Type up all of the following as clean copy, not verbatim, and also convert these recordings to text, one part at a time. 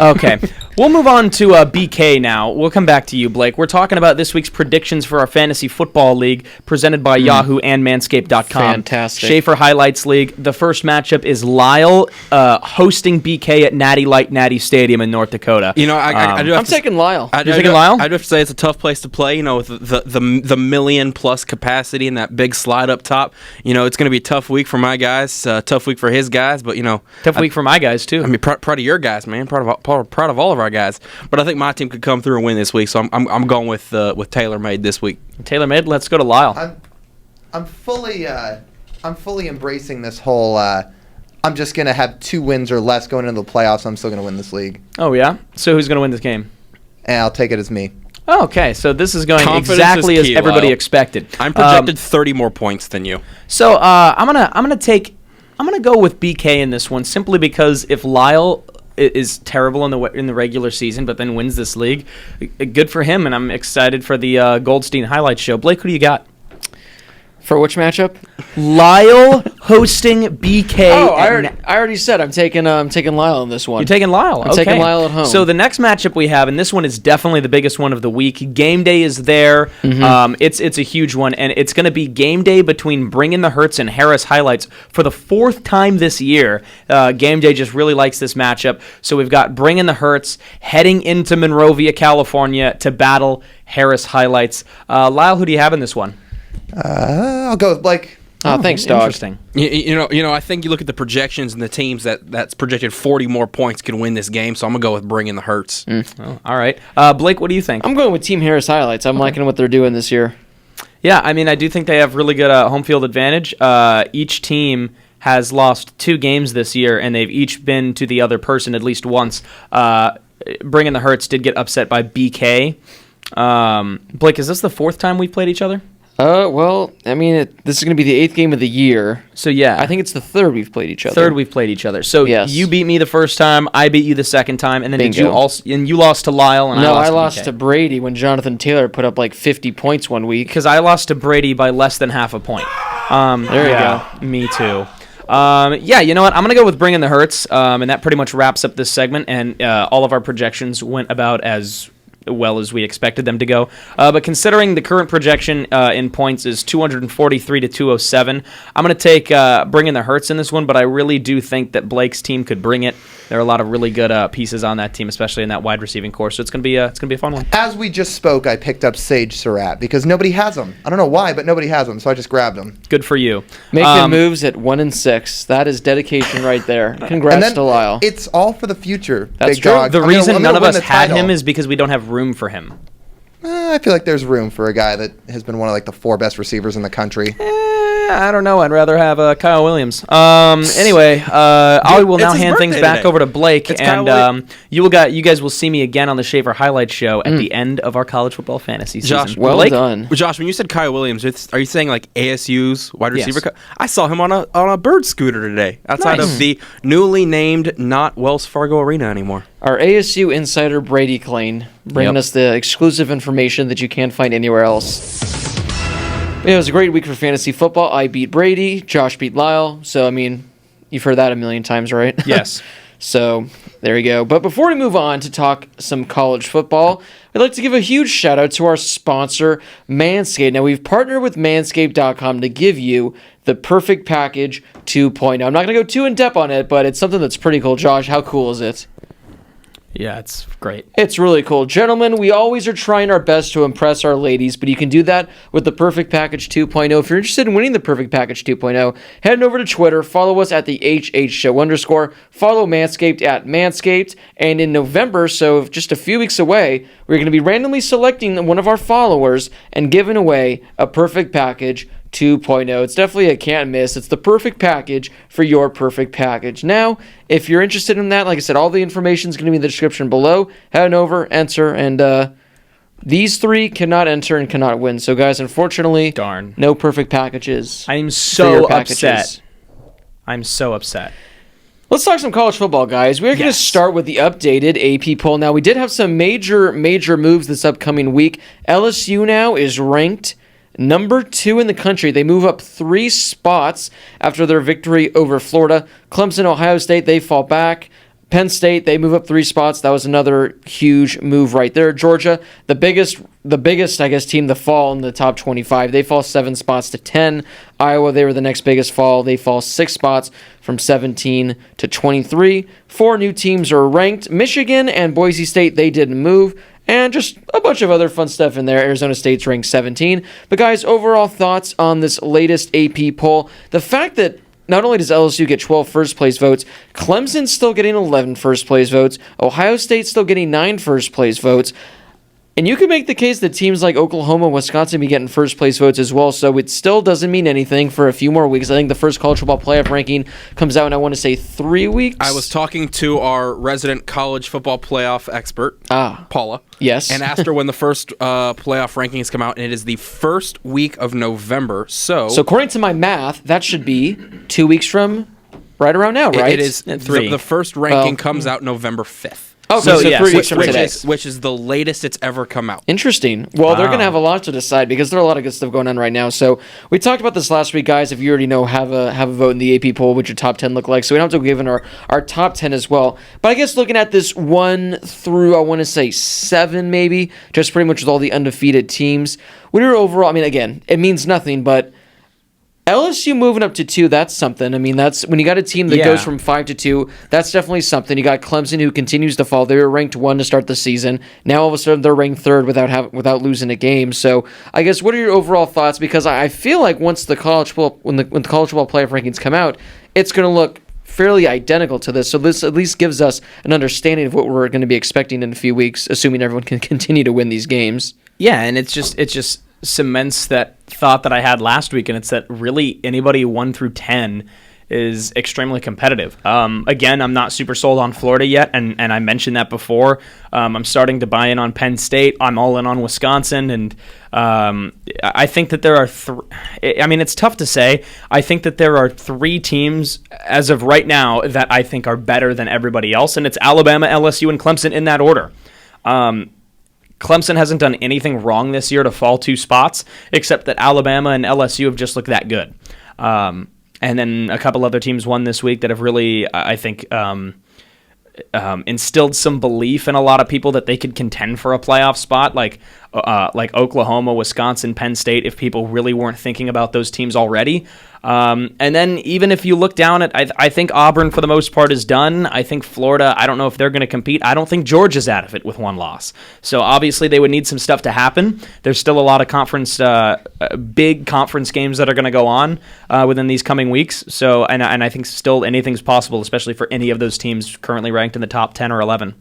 Okay. We'll move on to BK now. We'll come back to you, Blake. We're talking about this week's predictions for our Fantasy Football League presented by Yahoo and Manscaped.com. Fantastic. Schaefer Highlights League. The first matchup is Lyle hosting BK at Natty Light Natty Stadium in North Dakota. You know, I'm taking Lyle. You're taking Lyle? I'd have to say it's a tough place to play, you know, with the million-plus capacity and that big slide up top. You know, it's going to be a tough week for my guys, tough week for his guys, but, you know. Tough week for my guys, too. I mean, proud of your guys, man. Proud of all of our guys. But I think my team could come through and win this week, so I'm going with TaylorMade this week. TaylorMade, let's go to Lyle. I'm fully embracing this whole. I'm just gonna have 2 wins or less going into the playoffs. I'm still gonna win this league. Oh, yeah? So who's going to win this game? And I'll take it as me. Oh, okay, so this is going Confidence exactly is as key, everybody Lyle. expected. I'm projected 30 more points than you. So I'm gonna go with BK in this one simply because if Lyle is terrible in the regular season, but then wins this league, good for him, and I'm excited for the Goldstein Highlights show. Blake, who do you got? For which matchup? Lyle hosting BK. Oh, I already said I'm taking Lyle in this one. You're taking Lyle. I'm taking Lyle at home. So the next matchup we have, and this one is definitely the biggest one of the week. Game day is there. Mm-hmm. It's a huge one, and it's going to be game day between Bringin' the Hurts and Harris Highlights for the 4th time this year. Game day just really likes this matchup. So we've got Bringin' the Hurts heading into Monrovia, California to battle Harris Highlights. Lyle, who do you have in this one? I'll go with Blake. Oh, thanks, dog. Interesting. You know. I think you look at the projections and the teams that's projected 40 more points can win this game. So I'm gonna go with bringing the Hurts. Oh, all right, Blake, what do you think? I'm going with Team Harris Highlights. I'm liking what they're doing this year. Yeah, I mean, I do think they have really good home field advantage. Each team has lost 2 games this year, and they've each been to the other person at least once. Bringing the Hurts did get upset by BK. Blake, is this the 4th time we've played each other? Well, I mean, this is going to be the 8th game of the year. So, yeah. I think it's the 3rd we've played each other. 3rd we've played each other. So, yes. You beat me the first time, I beat you the second time, and then Bingo. did you also? And you lost to Lyle, and No, I I lost lost to Brady when Jonathan Taylor put up like 50 points one week. because I lost to Brady by less than half a point. There you go. Me too. Yeah, you know what? I'm going to go with Bringing the Hurts, and that pretty much wraps up this segment, and all of our projections went about as well as we expected them to go. But considering the current projection in points is 243 to 207, I'm going to take Bringing the Hurts in this one, but I really do think that Blake's team could bring it. There are a lot of really good pieces on that team, especially in that wide receiving core, so it's going to be a fun one. As we just spoke, I picked up Sage Surratt because nobody has him. I don't know why, but nobody has him, so I just grabbed him. Good for you. Making moves at 1-6. That is dedication right there. Congrats And then to Lyle. It's all for the future. That's big true. dog. The reason I'm none gonna of us win the had title. him is because we don't have room for him. I feel like there's room for a guy that has been one of like the 4 best receivers in the country. I don't know. I'd rather have Kyle Williams. Anyway, I will now his hand things birthday back today. over to Blake, It's Kyle and you guys will see me again on the Schaefer Highlights show at the end of our college football fantasy Josh, season. Well Blake? done. Well, Josh, when you said Kyle Williams, are you saying like ASU's wide Yes. receiver? I saw him on a bird scooter today outside Nice. of the newly named not Wells Fargo Arena anymore. Our ASU insider Brady Klein bringing Yep. us the exclusive information that you can't find anywhere else. It was a great week for fantasy football. I beat Brady. Josh beat Lyle. So, I mean, you've heard that a million times, right? Yes. So, there you go. But before we move on to talk some college football, I'd like to give a huge shout out to our sponsor, Manscaped. Now, we've partnered with Manscaped.com to give you the Perfect Package 2.0. I'm not going to go too in depth on it, but it's something that's pretty cool. Josh, how cool is it? Yeah, it's great. It's really cool. Gentlemen, we always are trying our best to impress our ladies, but you can do that with the Perfect Package 2.0. If you're interested in winning the Perfect Package 2.0, head over to Twitter, follow us at the HHShow _, follow Manscaped at Manscaped, and in November, so just a few weeks away, we're going to be randomly selecting one of our followers and giving away a Perfect Package 2.0. It's definitely a can't miss. It's the perfect package for your perfect package. Now, if you're interested in that, like I said, all the information is going to be in the description below. Head on over, enter, and these 3 cannot enter and cannot win. So, guys, unfortunately, Darn. no perfect packages. I'm for so your packages. upset. I'm so upset. Let's talk some college football, guys. We're going to Yes. start with the updated AP poll. Now, we did have some major moves this upcoming week. LSU now is ranked number 2 in the country. They move up 3 spots after their victory over Florida. Clemson, Ohio State, they fall back. Penn State, they move up 3 spots. That was another huge move right there. Georgia, the biggest, I guess, team to fall in the top 25. They fall 7 spots to 10. Iowa, they were the next biggest fall. They fall 6 spots from 17 to 23. 4 new teams are ranked. Michigan and Boise State, they didn't move. And just a bunch of other fun stuff in there. Arizona State's ranked 17. But guys, overall thoughts on this latest AP poll. The fact that not only does LSU get 12 first-place votes, Clemson's still getting 11 first-place votes, Ohio State's still getting 9 first-place votes, and you can make the case that teams like Oklahoma and Wisconsin be getting first-place votes as well, so it still doesn't mean anything for a few more weeks. I think the first college football playoff ranking comes out in, I want to say, 3 weeks. I was talking to our resident college football playoff expert, Paula. Yes. And asked her when the first playoff rankings come out, and it is the first week of November. So according to my math, that should be 2 weeks from right around now, right? It is 3. The first ranking comes out November 5th. Oh, So, so yeah, 3 so weeks from which today. Which is the latest it's ever come out. Interesting. Well, they're Wow. going to have a lot to decide because there are a lot of good stuff going on right now. So we talked about this last week, guys. If you already know, have a vote in the AP poll, what your top 10 look like. So we don't have to give in our top 10 as well. But I guess looking at this 1 through, I want to say 7 maybe, just pretty much with all the undefeated teams. What are your overall, I mean, again, it means nothing, but LSU moving up to 2, that's something. I mean, that's when you got a team that Yeah. goes from 5 to 2, that's definitely something. You got Clemson, who continues to fall. They were ranked 1 to start the season. Now all of a sudden they're ranked 3rd without losing a game. So I guess what are your overall thoughts? Because I feel like once the college football, when the college football playoff rankings come out, it's going to look fairly identical to this. So this at least gives us an understanding of what we're going to be expecting in a few weeks, assuming everyone can continue to win these games. Yeah, and it just cements that thought that I had last week, and it's that really anybody 1 through 10 is extremely competitive. Again, I'm not super sold on Florida yet, and I mentioned that before. I'm starting to buy in on Penn State. I'm all in on Wisconsin, and I think that there are I mean, it's tough to say. I think that there are 3 teams as of right now that I think are better than everybody else, and it's Alabama, LSU, and Clemson in that order. Clemson hasn't done anything wrong this year to fall 2 spots, except that Alabama and LSU have just looked that good. And then a couple other teams won this week that have really, I think, instilled some belief in a lot of people that they could contend for a playoff spot, like Oklahoma, Wisconsin, Penn State, if people really weren't thinking about those teams already. And then even if you look down at, I think Auburn for the most part is done. I think Florida, I don't know if they're going to compete. I don't think Georgia's out of it with 1 loss. So obviously they would need some stuff to happen. There's still a lot of big conference games that are going to go on within these coming weeks. So and I think still anything's possible, especially for any of those teams currently ranked in the top 10 or 11.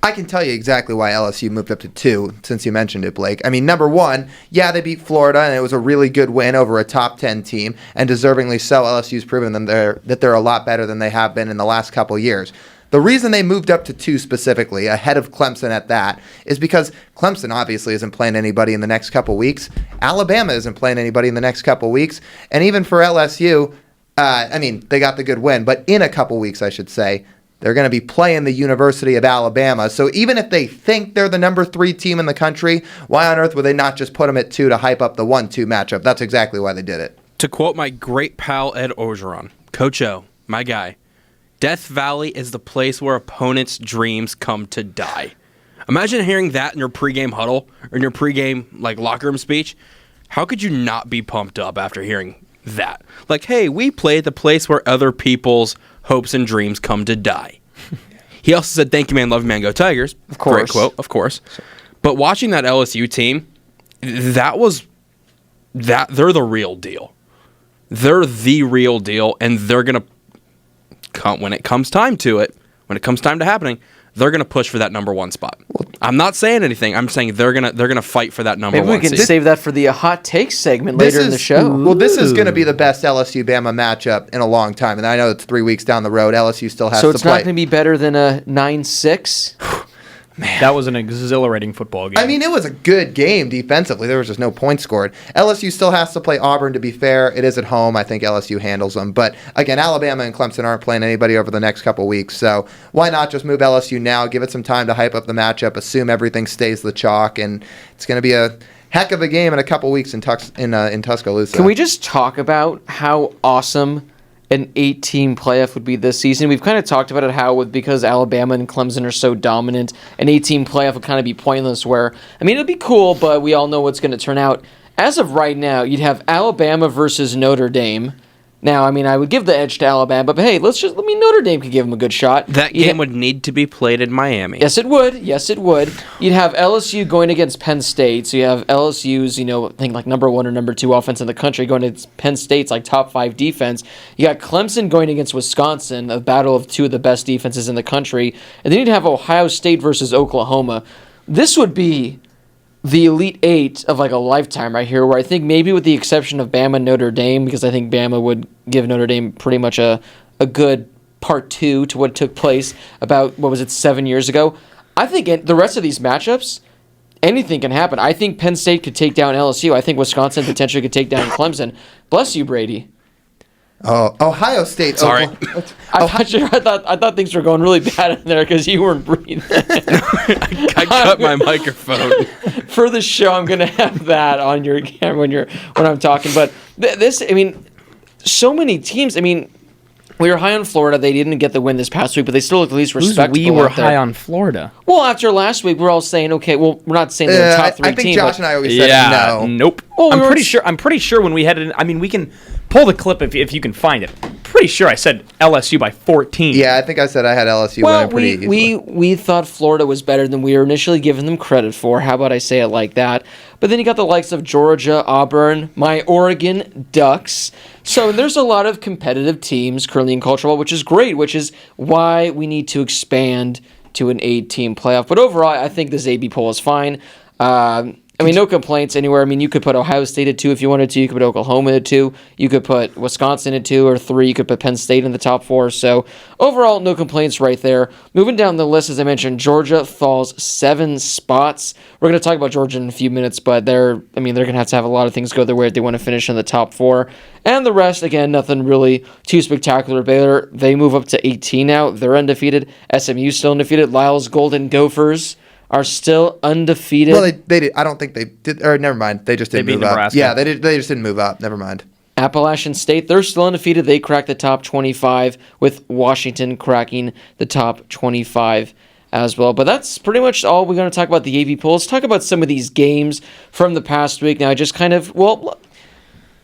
I can tell you exactly why LSU moved up to 2, since you mentioned it, Blake. I mean, number 1, yeah, they beat Florida, and it was a really good win over a top 10 team, and deservingly so. LSU's proven that they're a lot better than they have been in the last couple years. The reason they moved up to 2 specifically, ahead of Clemson at that, is because Clemson obviously isn't playing anybody in the next couple weeks. Alabama isn't playing anybody in the next couple weeks. And even for LSU, I mean, they got the good win, but in a couple weeks, I should say, they're going to be playing the University of Alabama. So even if they think they're the number 3 team in the country, why on earth would they not just put them at 2 to hype up the 1-2 matchup? That's exactly why they did it. To quote my great pal Ed Orgeron, Coach O, my guy, Death Valley is the place where opponents' dreams come to die. Imagine hearing that in your pregame huddle or in your pregame locker room speech. How could you not be pumped up after hearing that? Like, hey, we play at the place where other people's hopes and dreams come to die. He also said, thank you, man, love you, man, go Tigers. Of course. Great quote, of course. But watching that LSU team, they're the real deal. They're the real deal, and they're going to come when it comes time to happening, they're going to push for that number 1 spot. I'm not saying anything. I'm saying they're going to fight for that number 1 Maybe we can seed. save that for the hot takes segment later in the show. Well, this is going to be the best LSU-Bama matchup in a long time, and I know it's 3 weeks down the road. LSU still has to play. So it's not going to be better than a 9-6? That was an exhilarating football game. I mean, it was a good game defensively. There was just no points scored. LSU still has to play Auburn, to be fair. It is at home. I think LSU handles them. But, again, Alabama and Clemson aren't playing anybody over the next couple weeks. So why not just move LSU now, give it some time to hype up the matchup, assume everything stays the chalk, and it's going to be a heck of a game in a couple weeks in Tuscaloosa. Can we just talk about how awesome an 8-team playoff would be this season. We've kind of talked about it how because Alabama and Clemson are so dominant, an 8-team playoff would kind of be pointless where, I mean, it'd be cool, but we all know what's going to turn out. As of right now, you'd have Alabama versus Notre Dame. Now, I mean, I would give the edge to Alabama, but hey, Notre Dame could give them a good shot. That game would need to be played in Miami. Yes, it would. Yes, it would. You'd have LSU going against Penn State, so you have LSU's, I think like number 1 or number 2 offense in the country going against Penn State's like top 5 defense. You got Clemson going against Wisconsin, a battle of 2 of the best defenses in the country, and then you'd have Ohio State versus Oklahoma. This would be the Elite Eight of like a lifetime right here, where I think maybe with the exception of Bama and Notre Dame, because I think Bama would give Notre Dame pretty much a good part 2 to what took place about, 7 years ago. I think the rest of these matchups, anything can happen. I think Penn State could take down LSU. I think Wisconsin potentially could take down Clemson. Bless you, Brady. Oh, Ohio State. Sorry. I thought things were going really bad in there because you weren't breathing. I cut my microphone. For the show, I'm going to have that on your camera when I'm talking. But so many teams. I mean, we were high on Florida. They didn't get the win this past week, but they still look at least respectable. We were high on Florida. Well, after last week, we're all saying, okay, well, we're not saying they're a top 3 I think team. Josh and I always said no. Nope. Well, I'm pretty sure when we headed in, I mean, we can pull the clip if you can find it. Pretty sure I said LSU by 14. Yeah, I think I said I had LSU winning pretty easily. we thought Florida was better than we were initially giving them credit for. How about I say it like that? But then you got the likes of Georgia, Auburn, my Oregon Ducks. So there's a lot of competitive teams currently in college football, which is great, which is why we need to expand to an 8-team playoff. But overall, I think this AB poll is fine. No complaints anywhere. I mean, you could put Ohio State at 2 if you wanted to. You could put Oklahoma at 2. You could put Wisconsin at 2 or 3. You could put Penn State in the top 4. So overall, no complaints right there. Moving down the list, as I mentioned, Georgia falls 7 spots. We're going to talk about Georgia in a few minutes, but they're going to have a lot of things go their way if they want to finish in the top 4. And the rest, again, nothing really too spectacular. Baylor, they move up to 18 now. They're undefeated. SMU still undefeated. Lyle's Golden Gophers are still undefeated. Well, they did. I don't think they did. Or never mind. They just didn't move up. Nebraska. Yeah, they did. They just didn't move up. Never mind. Appalachian State, they're still undefeated. They cracked the top 25, with Washington cracking the top 25 as well. But that's pretty much all we're going to talk about the AP poll. Let's talk about some of these games from the past week. Now, I just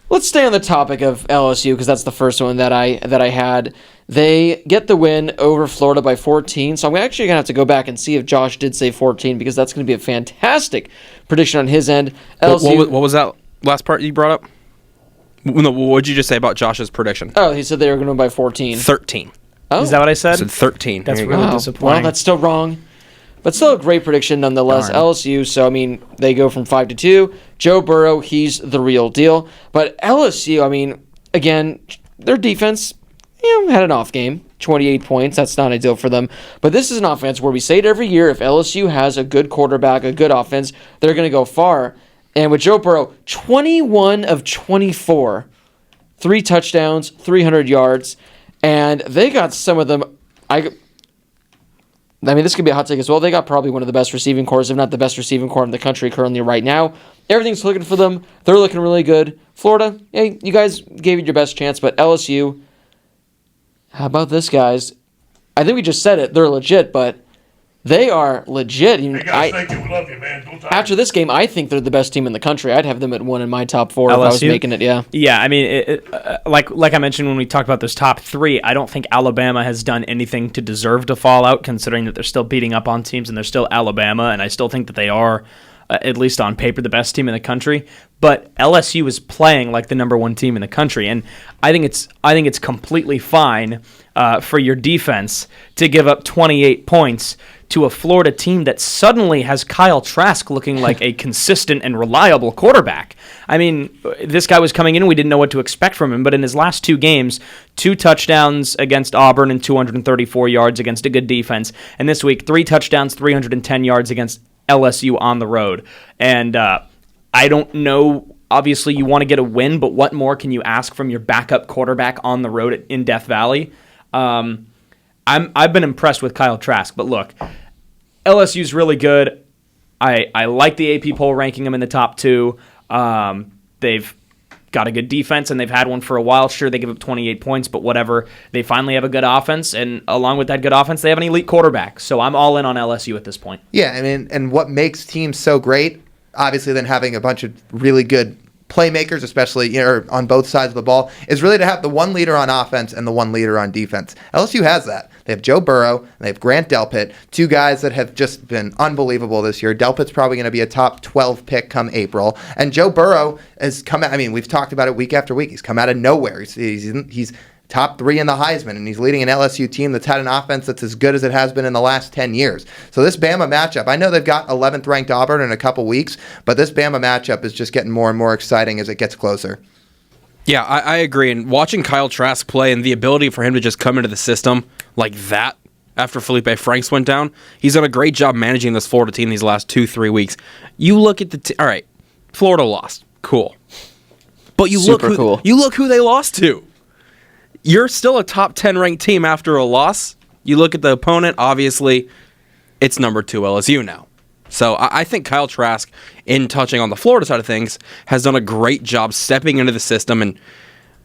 let's stay on the topic of LSU because that's the first one that I had. They get the win over Florida by 14. So I'm actually going to have to go back and see if Josh did say 14 because that's going to be a fantastic prediction on his end. LSU, What was that last part you brought up? No, what did you just say about Josh's prediction? Oh, he said they were going to win by 14. 13. Oh. Is that what I said? I said 13. That's There you really go. disappointing. Well, that's still wrong. But still a great prediction nonetheless. Darn. LSU, so I mean, they go from 5 to 2. Joe Burrow, he's the real deal. But LSU, I mean, again, their defense, had an off game. 28 points. That's not ideal for them. But this is an offense where we say it every year. If LSU has a good quarterback, a good offense, they're going to go far. And with Joe Burrow, 21 of 24. 3 touchdowns, 300 yards. And they got some of them. I mean, this could be a hot take as well. They got probably one of the best receiving corps, if not the best receiving corps in the country currently right now. Everything's looking for them. They're looking really good. Florida, hey, you guys gave it your best chance, but LSU, how about this, guys? I think we just said it. They're legit, but they are legit. Hey guys, thank you. We love you, man. Don't talk. After this game, I think they're the best team in the country. I'd have them at 1 in my top 4 if I was LSU? making it, yeah. Yeah, I mean, like I mentioned when we talked about those top 3, I don't think Alabama has done anything to deserve to fall out, considering that they're still beating up on teams and they're still Alabama, and I still think that they are, at least on paper, the best team in the country. But LSU is playing like the number 1 team in the country, and I think it's completely fine for your defense to give up 28 points to a Florida team that suddenly has Kyle Trask looking like a consistent and reliable quarterback. I mean, this guy was coming in and we didn't know what to expect from him, but in his last 2 games, 2 touchdowns against Auburn and 234 yards against a good defense. And this week, 3 touchdowns, 310 yards against LSU on the road. And I don't know, obviously you want to get a win, but what more can you ask from your backup quarterback on the road in Death Valley? I've been impressed with Kyle Trask, but look, LSU's really good. I like the AP poll ranking them in the top 2. They've got a good defense, and they've had one for a while. Sure, they give up 28 points, but whatever. They finally have a good offense, and along with that good offense, they have an elite quarterback. So I'm all in on LSU at this point. Yeah, I mean, and what makes teams so great, obviously then having a bunch of really good playmakers, especially on both sides of the ball, is really to have the one leader on offense and the one leader on defense. LSU has that. They have Joe Burrow and they have Grant Delpit, two guys that have just been unbelievable this year. Delpit's probably going to be a top 12 pick come April. And Joe Burrow has come out, I mean, we've talked about it week after week. He's come out of nowhere. He's top 3 in the Heisman, and he's leading an LSU team that's had an offense that's as good as it has been in the last 10 years. So this Bama matchup, I know they've got 11th ranked Auburn in a couple weeks, but this Bama matchup is just getting more and more exciting as it gets closer. Yeah, I agree. And watching Kyle Trask play and the ability for him to just come into the system like that after Felipe Franks went down, he's done a great job managing this Florida team these last 2-3 weeks. You look at all right, Florida lost. Cool. But you look who they lost to. You're still a top 10 ranked team after a loss. You look at the opponent, obviously, it's number 2 LSU now. So I think Kyle Trask, in touching on the Florida side of things, has done a great job stepping into the system, and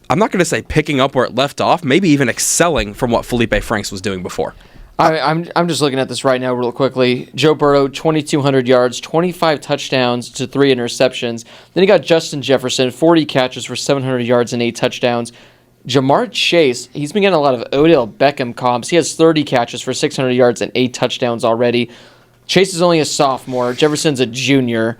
I'm not going to say picking up where it left off, maybe even excelling from what Felipe Franks was doing before. I'm just looking at this right now real quickly. Joe Burrow, 2,200 yards, 25 touchdowns to 3 interceptions. Then you got Justin Jefferson, 40 catches for 700 yards and 8 touchdowns. Jamar Chase, he's been getting a lot of Odell Beckham comps. He has 30 catches for 600 yards and 8 touchdowns already. Chase is only a sophomore. Jefferson's a junior.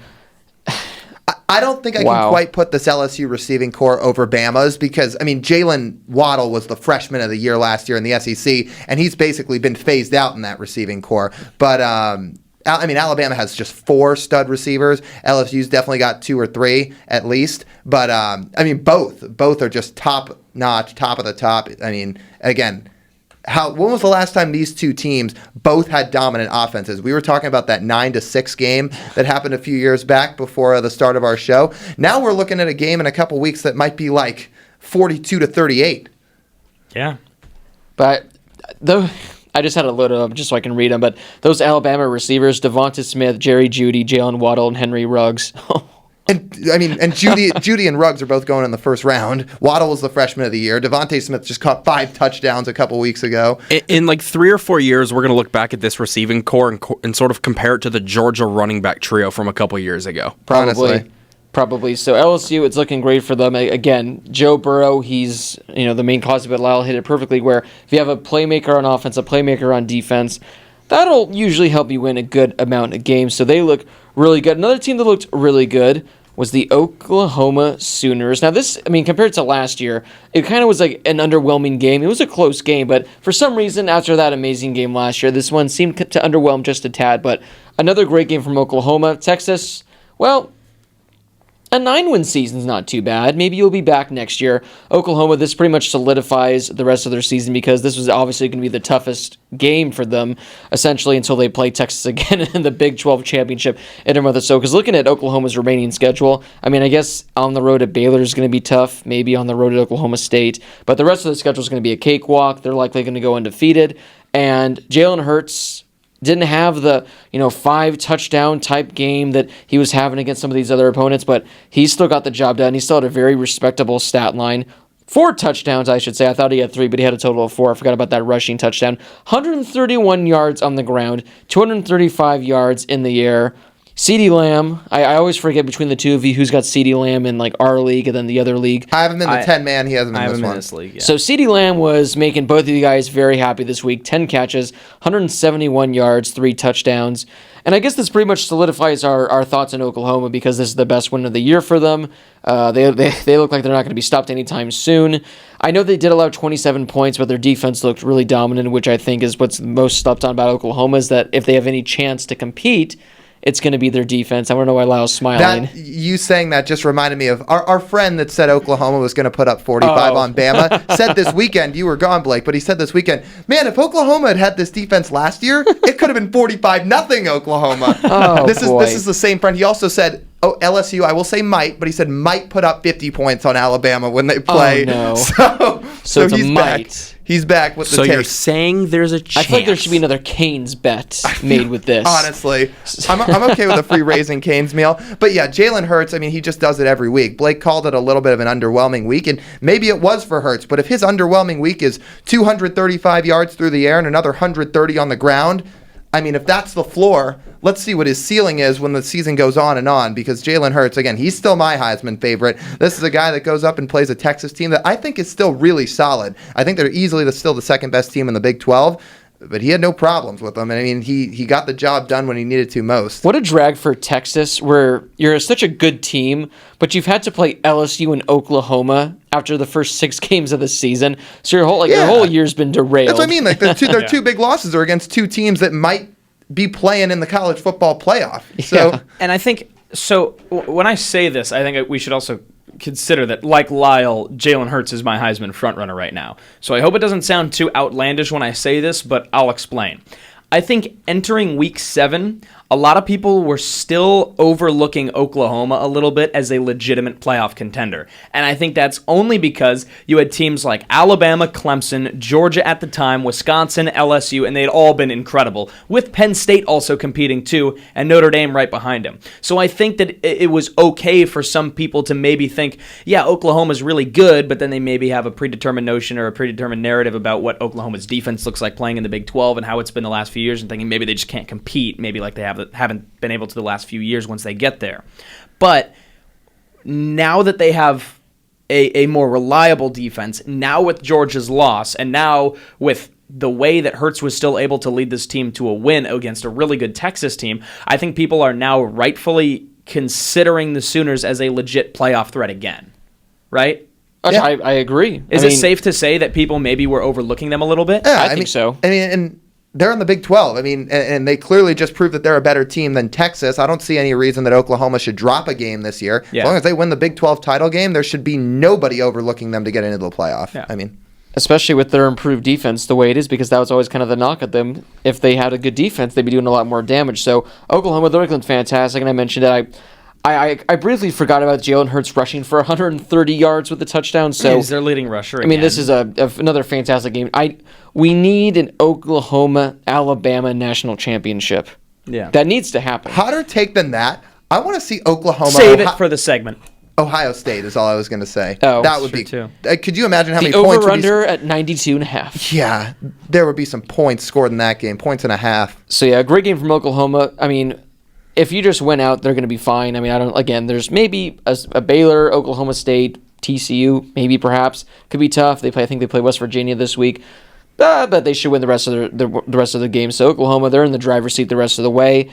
I don't think I can quite put this LSU receiving core over Bama's because, I mean, Jalen Waddle was the freshman of the year last year in the SEC, and he's basically been phased out in that receiving core. But, I mean, Alabama has just 4 stud receivers. LSU's definitely got 2 or 3 at least. But, I mean, both are just top-notch, top of the top. I mean, again, when was the last time these two teams both had dominant offenses? We were talking about that 9-6 game that happened a few years back before the start of our show. Now we're looking at a game in a couple weeks that might be like 42-38. Yeah. But though I just had a load of them just so I can read them. But those Alabama receivers, Devonta Smith, Jerry Jeudy, Jalen Waddle, and Henry Ruggs. And I mean, and Jeudy and Ruggs are both going in the first round. Waddle was the freshman of the year. Devontae Smith just caught 5 touchdowns a couple weeks ago. In like 3 or 4 years, we're going to look back at this receiving core and sort of compare it to the Georgia running back trio from a couple years ago. Probably. So LSU, it's looking great for them. Again, Joe Burrow, he's the main cause of it. Lyle hit it perfectly. Where if you have a playmaker on offense, a playmaker on defense, that'll usually help you win a good amount of games. So they look really good. Another team that looked really good was the Oklahoma Sooners. Now this, I mean, compared to last year, it kind of was like an underwhelming game. It was a close game, but for some reason, after that amazing game last year, this one seemed to underwhelm just a tad. But another great game from Oklahoma. Texas, well, a 9-win season's not too bad. Maybe you'll be back next year. Oklahoma, this pretty much solidifies the rest of their season because this was obviously going to be the toughest game for them, essentially, until they play Texas again in the Big 12 championship in a month or so. Because looking at Oklahoma's remaining schedule, I mean, I guess on the road at Baylor is going to be tough, maybe on the road at Oklahoma State, but the rest of the schedule is going to be a cakewalk. They're likely going to go undefeated, and Jalen Hurts didn't have the 5 touchdown type game that he was having against some of these other opponents, but he still got the job done. He still had a very respectable stat line. 4 touchdowns, I should say. I thought he had 3, but he had a total of 4. I forgot about that rushing touchdown. 131 yards on the ground, 235 yards in the air. CeeDee Lamb, I always forget between the two of you who's got CeeDee Lamb in like our league and then the other league. I have him in the 10-man. He hasn't been in this one. League, yeah. So CeeDee Lamb was making both of you guys very happy this week. 10 catches, 171 yards, 3 touchdowns. And I guess this pretty much solidifies our thoughts in Oklahoma because this is the best win of the year for them. They look like they're not going to be stopped anytime soon. I know they did allow 27 points, but their defense looked really dominant, which I think is what's most slept on about Oklahoma is that if they have any chance to compete, it's going to be their defense. I don't know why Lyle's smiling. You saying that just reminded me of our friend that said Oklahoma was going to put up 45 on Bama. Said this weekend, you were gone, Blake, but he said this weekend, man, if Oklahoma had this defense last year, it could have been 45-0 Oklahoma. This is the same friend. He also said, LSU, I will say might, but he said might put up 50 points on Alabama when they play. Oh, no. So So it's a he's might. back. He's back with the So take. you're saying there's a chance? I feel like there should be another Canes bet made with this. Honestly, I'm okay with a free Raising Cane's meal. But yeah, Jalen Hurts, I mean, he just does it every week. Blake called it a little bit of an underwhelming week, and maybe it was for Hurts. But if his underwhelming week is 235 yards through the air and another 130 on the ground, I mean, if that's the floor, let's see what his ceiling is when the season goes on, because Jalen Hurts, again, he's still my Heisman favorite. This is a guy that goes up and plays a Texas team that I think is still really solid. I think they're easily still the second best team in the Big 12, but he had no problems with them. And I mean, he got the job done when he needed to most. What a drag for Texas, where you're such a good team, but you've had to play LSU and Oklahoma after the first 6 games of the season. So your whole year's been derailed. That's what I mean. Like their two big losses are against two teams that might be playing in the college football playoff. So, Yeah. And I think, so when I say this, I think we should also consider that, like Lyle, Jalen Hurts is my Heisman frontrunner right now. So I hope it doesn't sound too outlandish when I say this, but I'll explain. I think entering week 7, a lot of people were still overlooking Oklahoma a little bit as a legitimate playoff contender. And I think that's only because you had teams like Alabama, Clemson, Georgia at the time, Wisconsin, LSU, and they'd all been incredible, with Penn State also competing too, and Notre Dame right behind him. So I think that it was okay for some people to maybe think, yeah, Oklahoma's really good, but then they maybe have a predetermined notion or a predetermined narrative about what Oklahoma's defense looks like playing in the Big 12 and how it's been the last few years, and thinking maybe they just can't compete, maybe like they haven't been able to the last few years once they get there. But now that they have a more reliable defense, now with Georgia's loss, and now with the way that Hurts was still able to lead this team to a win against a really good Texas team, I think people are now rightfully considering the Sooners as a legit playoff threat again. Right? Yeah. I agree. Is it safe to say that people maybe were overlooking them a little bit? yeah, I think so. I mean, and they're in the Big 12. I mean, and they clearly just proved that they're a better team than Texas. I don't see any reason that Oklahoma should drop a game this year. Yeah. As long as they win the Big 12 title game, there should be nobody overlooking them to get into the playoff. Yeah. I mean, Especially with their improved defense the way it is, because that was always kind of the knock at them. If they had a good defense, they'd be doing a lot more damage. So Oklahoma, they're looking fantastic, and I mentioned that I briefly forgot about Jalen Hurts rushing for 130 yards with the touchdown. So He's their leading rusher I mean, again. this is another fantastic game. We need an Oklahoma-Alabama national championship. Yeah. That needs to happen. hotter take than that. I want to see Oklahoma. Save it for the segment. Ohio State is all I was going to say. Oh, that would be. true, Could you imagine how The many points? over-under at 92.5. Yeah, there would be some points scored in that game. Points and a half. So yeah, great game from Oklahoma. I mean, if you just went out, they're going to be fine. I mean, again, there's maybe a Baylor, Oklahoma State, TCU, maybe perhaps could be tough. I think they play West Virginia this week, but they should win the rest of the rest of the game. So Oklahoma, they're in the driver's seat the rest of the way.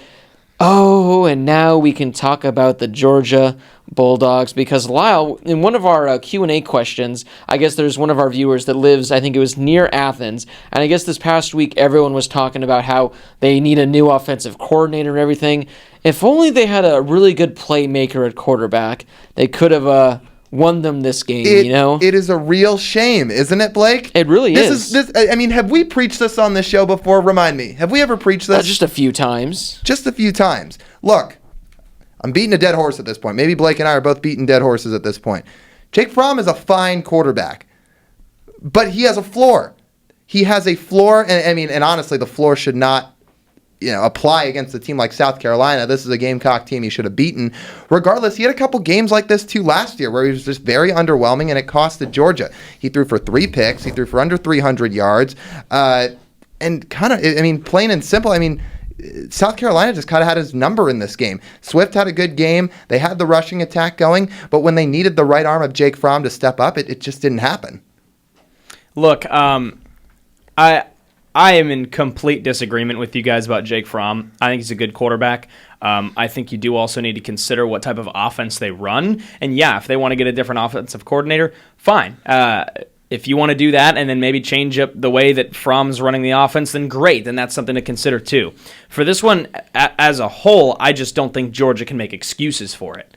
Oh, and now we can talk about the Georgia Bulldogs, because Lyle, in one of our Q&A questions, I guess there's one of our viewers that lives, I think it was near Athens, and I guess this past week everyone was talking about how they need a new offensive coordinator and everything. If only they had a really good playmaker at quarterback, they could have won them this game, It is a real shame, isn't it, Blake? It really is. I mean, have we preached this on this show before? Remind me. Have we ever preached this? Just a few times. Just a few times. Look, I'm beating a dead horse at this point. Maybe Blake and I are both beating dead horses at this point. Jake Fromm is a fine quarterback, but he has a floor. He has a floor, and honestly, the floor should not apply against a team like South Carolina. This is a Gamecock team he should have beaten. Regardless, he had a couple games like this too last year where he was just very underwhelming, and it costed Georgia. He threw for 3 picks. He threw for under 300 yards. And kind of, plain and simple, South Carolina just kind of had his number in this game. Swift had a good game. They had the rushing attack going, but when they needed the right arm of Jake Fromm to step up, it just didn't happen. Look, I am in complete disagreement with you guys about Jake Fromm. I think he's a good quarterback. I think you do also need to consider what type of offense they run. And yeah, if they want to get a different offensive coordinator, fine. If you want to do that and then maybe change up the way that Fromm's running the offense, then great. Then that's something to consider too. For this one, as a whole, I just don't think Georgia can make excuses for it.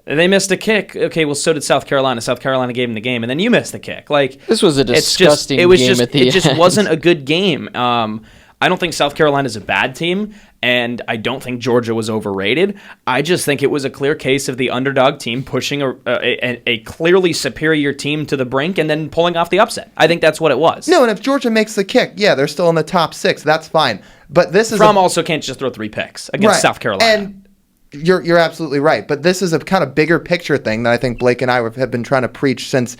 They missed a kick. Okay, well, so did South Carolina. South Carolina gave them the game, and then you missed the kick. Like, this was a disgusting game at the end. It just wasn't a good game. I don't think South Carolina is a bad team. And I don't think Georgia was overrated. I just think it was a clear case of the underdog team pushing a clearly superior team to the brink and then pulling off the upset. I think that's what it was. No, and if Georgia makes the kick, yeah, they're still in the top 6. That's fine. But this is Fromm also can't just throw 3 picks against South Carolina. And you're absolutely right. But this is a kind of bigger picture thing that I think Blake and I have been trying to preach since,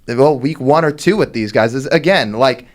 week 1 or 2 with these guys. Is again, like,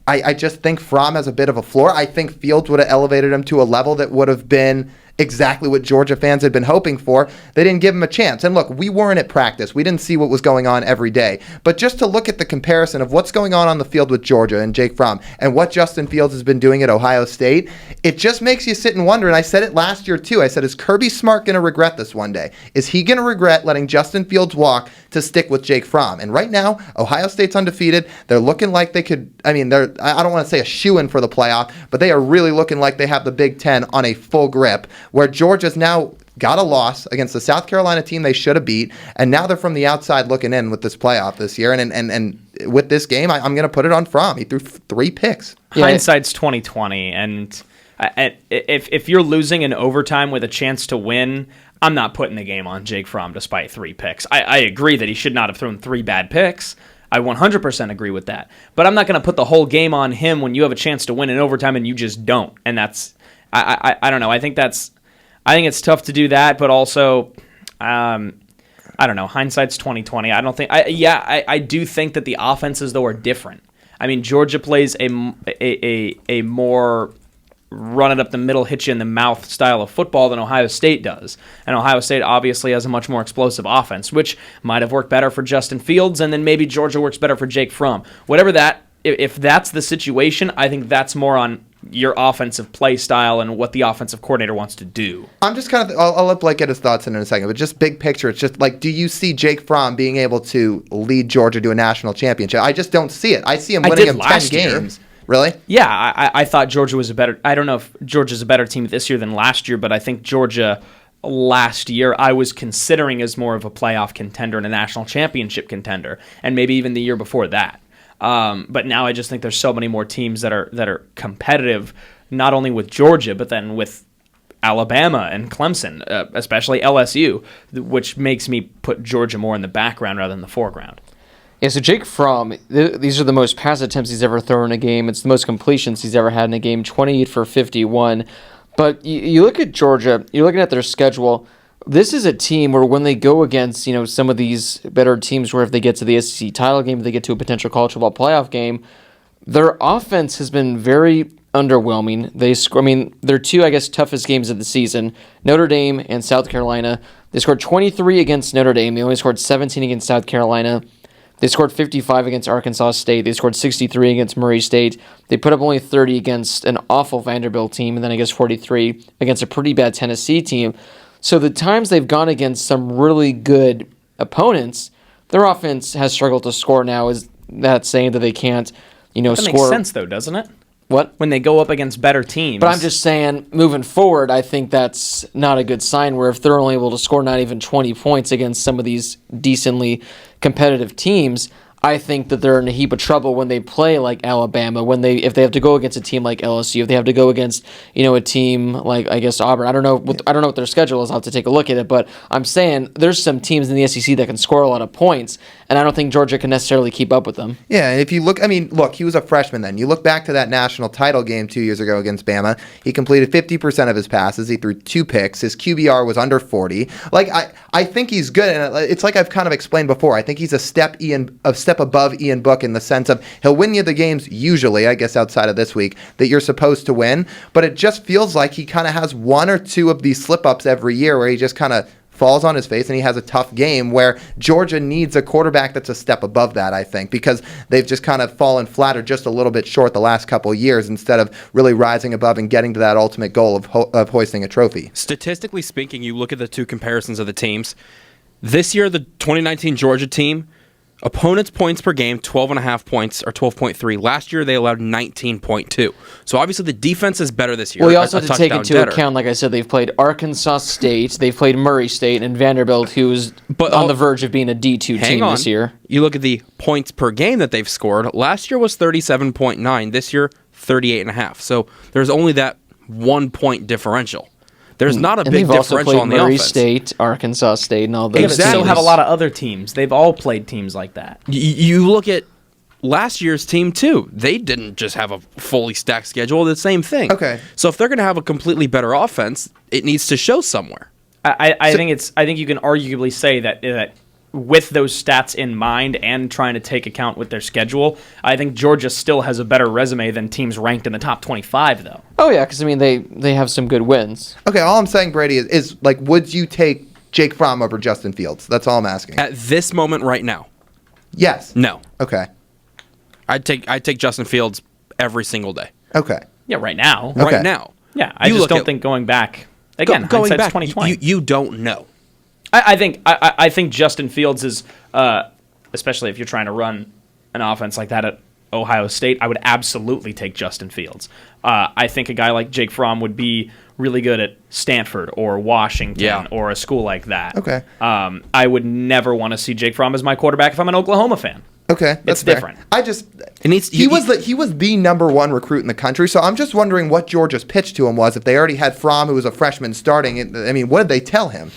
I just think Fromm has a bit of a floor. I think Fields would have elevated him to a level that would have been exactly what Georgia fans had been hoping for. They didn't give him a chance. And look, we weren't at practice. We didn't see what was going on every day. But just to look at the comparison of what's going on the field with Georgia and Jake Fromm and what Justin Fields has been doing at Ohio State, it just makes you sit and wonder. And I said it last year too. I said, is Kirby Smart going to regret this one day? Is he going to regret letting Justin Fields walk to stick with Jake Fromm? And right now, Ohio State's undefeated. They're looking like they could, I don't want to say a shoo-in for the playoff, but they are really looking like they have the Big Ten on a full grip, where Georgia's now got a loss against the South Carolina team they should have beat, and now they're from the outside looking in with this playoff this year. And with this game, I'm going to put it on Fromm. He threw 3 picks. Yeah. Hindsight's 20/20, and if you're losing in overtime with a chance to win, I'm not putting the game on Jake Fromm despite 3 picks. I agree that he should not have thrown 3 bad picks. I 100% agree with that. But I'm not going to put the whole game on him when you have a chance to win in overtime and you just don't. And that's, I don't know. I think it's tough to do that, but also, I don't know. Hindsight's 20/20. I don't think. I do think that the offenses though are different. I mean, Georgia plays a more run it up the middle, hit you in the mouth style of football than Ohio State does. And Ohio State obviously has a much more explosive offense, which might have worked better for Justin Fields, and then maybe Georgia works better for Jake Fromm. Whatever that, if that's the situation, I think that's more on your offensive play style and what the offensive coordinator wants to do. I'm just kind of, I'll let Blake get his thoughts in a second, but just big picture, it's just like, do you see Jake Fromm being able to lead Georgia to a national championship? I just don't see it. I see him winning him 10 games. Really? Yeah, I thought Georgia was a better... I don't know if Georgia's a better team this year than last year, but I think Georgia last year I was considering as more of a playoff contender and a national championship contender, and maybe even the year before that. But now I just think there's so many more teams that are competitive, not only with Georgia, but then with Alabama and Clemson, especially LSU, which makes me put Georgia more in the background rather than the foreground. Yeah, so Jake Fromm, these are the most pass attempts he's ever thrown in a game. It's the most completions he's ever had in a game, 28 for 51. But you look at Georgia, you're looking at their schedule. This is a team where when they go against, some of these better teams, where if they get to the SEC title game, if they get to a potential college football playoff game, their offense has been very underwhelming. Their 2, toughest games of the season, Notre Dame and South Carolina. They scored 23 against Notre Dame. They only scored 17 against South Carolina. They scored 55 against Arkansas State. They scored 63 against Murray State. They put up only 30 against an awful Vanderbilt team, and then 43 against a pretty bad Tennessee team. So the times they've gone against some really good opponents, their offense has struggled to score now. Is that saying that they can't, that score? That makes sense, though, doesn't it? What? When they go up against better teams. But I'm just saying, moving forward, I think that's not a good sign, where if they're only able to score not even 20 points against some of these decently competitive teams, I think that they're in a heap of trouble when they play like Alabama, if they have to go against a team like LSU, if they have to go against a team like Auburn. I don't know what their schedule is. I'll have to take a look at it, but I'm saying there's some teams in the SEC that can score a lot of points, and I don't think Georgia can necessarily keep up with them. Yeah, and if you look, he was a freshman then. You look back to that national title game 2 years ago against Bama. He completed 50% of his passes. He threw 2 picks. His QBR was under 40. I think he's good, and it's like I've kind of explained before. I think he's a step above Ian Book in the sense of he'll win you the games usually, I guess outside of this week, that you're supposed to win, but it just feels like he kind of has 1 or 2 of these slip-ups every year where he just kind of falls on his face and he has a tough game, where Georgia needs a quarterback that's a step above that, I think, because they've just kind of fallen flat or just a little bit short the last couple of years instead of really rising above and getting to that ultimate goal of hoisting a trophy. Statistically speaking, you look at the 2 comparisons of the teams. This year, the 2019 Georgia team, opponents' points per game, 12.5 points, or 12.3. Last year, they allowed 19.2. So obviously, the defense is better this year. Well, you also have to take into account, like I said, they've played Arkansas State, they've played Murray State, and Vanderbilt, who's on the verge of being a D2 team this year. You look at the points per game that they've scored. Last year was 37.9. This year, 38.5. So there's only that 1 point differential. There's not a And big they've also differential played on the Murray offense. State, Arkansas State, and all those. They still Exactly. have a lot of other teams. They've all played teams like that. You look at last year's team too. They didn't just have a fully stacked schedule. The same thing. Okay. So if they're going to have a completely better offense, it needs to show somewhere. I think you can arguably say that with those stats in mind and trying to take account with their schedule, I think Georgia still has a better resume than teams ranked in the top 25, though. Oh yeah, because I mean they have some good wins. Okay, all I'm saying, Brady, is like, would you take Jake Fromm over Justin Fields? That's all I'm asking. At this moment right now, Yes. no. Okay. I'd take Justin Fields every single day. Okay. Yeah, right now. Okay. Right now. Yeah, I You just look don't at- think going back. Again, going hindsight's back, 2020. you don't know. I think Justin Fields is, especially if you're trying to run an offense like that at Ohio State, I would absolutely take Justin Fields. I think a guy like Jake Fromm would be really good at Stanford or Washington or a school like that. Okay. I would never want to see Jake Fromm as my quarterback if I'm an Oklahoma fan. Okay, that's It's fair. different. I just He was the number one recruit in the country, so I'm just wondering what Georgia's pitch to him was. If they already had Fromm, who was a freshman, starting, I mean, what did they tell him?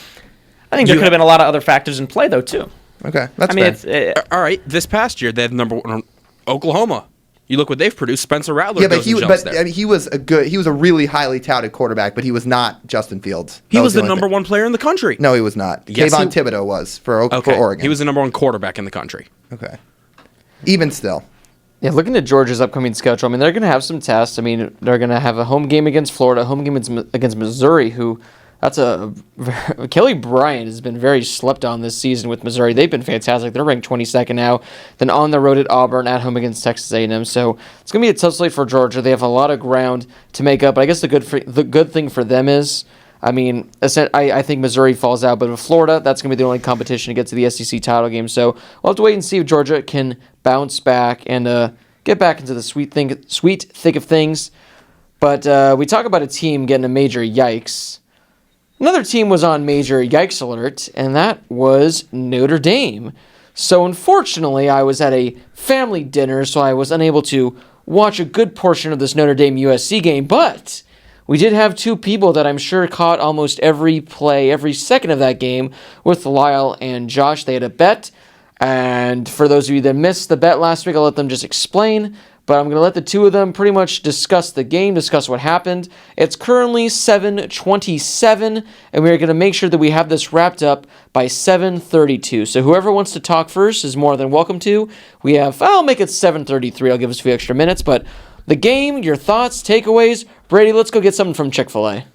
I think there could have been a lot of other factors in play, though, too. Okay, that's I mean, fair. All right, this past year they have number one Oklahoma. You look what they've produced. Spencer Rattler Yeah, but goes and jumps there. I mean, he was a really highly touted quarterback, but he was not Justin Fields. He That was the only number thing. one player in the country. No, he was not. Yes, Kayvon he- Thibodeau was for Okay. Oregon. He was the number one quarterback in the country. Okay. Even still. Yeah, looking at Georgia's upcoming schedule, I mean, they're going to have some tests. I mean, they're going to have a home game against Florida, a home game against Missouri, Kelly Bryant has been very slept on this season with Missouri. They've been fantastic. They're ranked 22nd now. Then on the road at Auburn, at home against Texas A&M. So it's going to be a tough slate for Georgia. They have a lot of ground to make up. But I guess the good thing for them is, I mean, I think Missouri falls out, but with Florida, that's going to be the only competition to get to the SEC title game. So we'll have to wait and see if Georgia can bounce back and get back into the sweet thick of things. But we talk about a team getting a major yikes. Another team was on major yikes alert, and that was Notre Dame. So unfortunately, I was at a family dinner, so I was unable to watch a good portion of this Notre Dame USC game, but we did have two people that I'm sure caught almost every play, every second of that game with Lyle and Josh. They had a bet, and for those of you that missed the bet last week, I'll let them just explain. But I'm going to let the two of them pretty much discuss the game, discuss what happened. It's currently 7:27, and we're going to make sure that we have this wrapped up by 7:32. So whoever wants to talk first is more than welcome to. I'll make it 7:33. I'll give us a few extra minutes. But the game, your thoughts, takeaways. Brady, let's go get something from Chick-fil-A.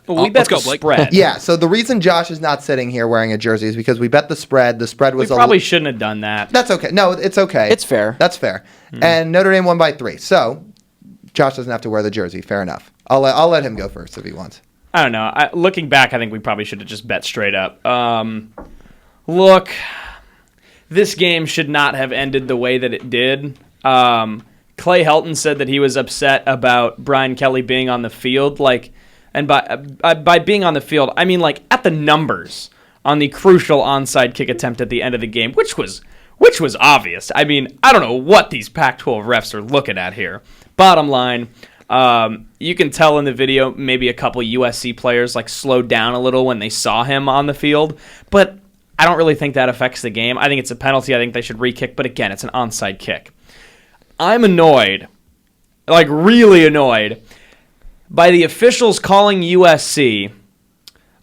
Well, we bet let's go, the Blake. spread. Yeah, so the reason Josh is not sitting here wearing a jersey is because we bet the spread. The spread We was probably shouldn't have done that. That's okay. No, it's okay. It's fair. That's fair. And Notre Dame won by 3. So Josh doesn't have to wear the jersey. Fair enough. I'll let him go first if he wants. I don't know. Looking back, I think we probably should have just bet straight up. Look, this game should not have ended the way that it did. Clay Helton said that he was upset about Brian Kelly being on the field. And by being on the field, I mean at the numbers on the crucial onside kick attempt at the end of the game, which was obvious. I mean, I don't know what these Pac-12 refs are looking at here. Bottom line, you can tell in the video maybe a couple USC players slowed down a little when they saw him on the field, but I don't really think that affects the game. I think it's a penalty. I think they should re-kick, but again, it's an onside kick. I'm annoyed, really annoyed, by the officials calling USC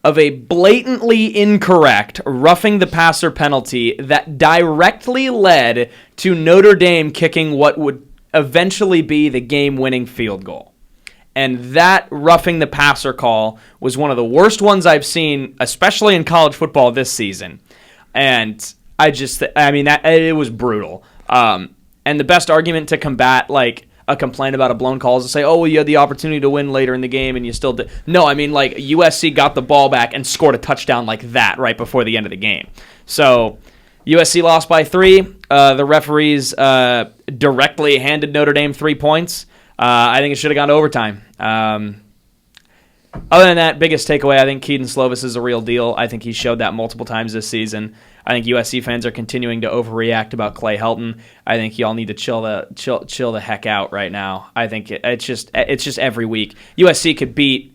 of a blatantly incorrect roughing the passer penalty that directly led to Notre Dame kicking what would eventually be the game-winning field goal. And that roughing the passer call was one of the worst ones I've seen, especially in college football this season. And it was brutal. And the best argument to combat a complaint about a blown call is to say, oh, well, you had the opportunity to win later in the game and you still did. No, I mean, USC got the ball back and scored a touchdown like that right before the end of the game. So USC lost by 3. The referees directly handed Notre Dame 3 points. I think it should have gone to overtime. Other than that, biggest takeaway, I think Keaton Slovis is a real deal. I think he showed that multiple times this season. I think USC fans are continuing to overreact about Clay Helton. I think y'all need to chill the heck out right now. I think it's just every week. USC could beat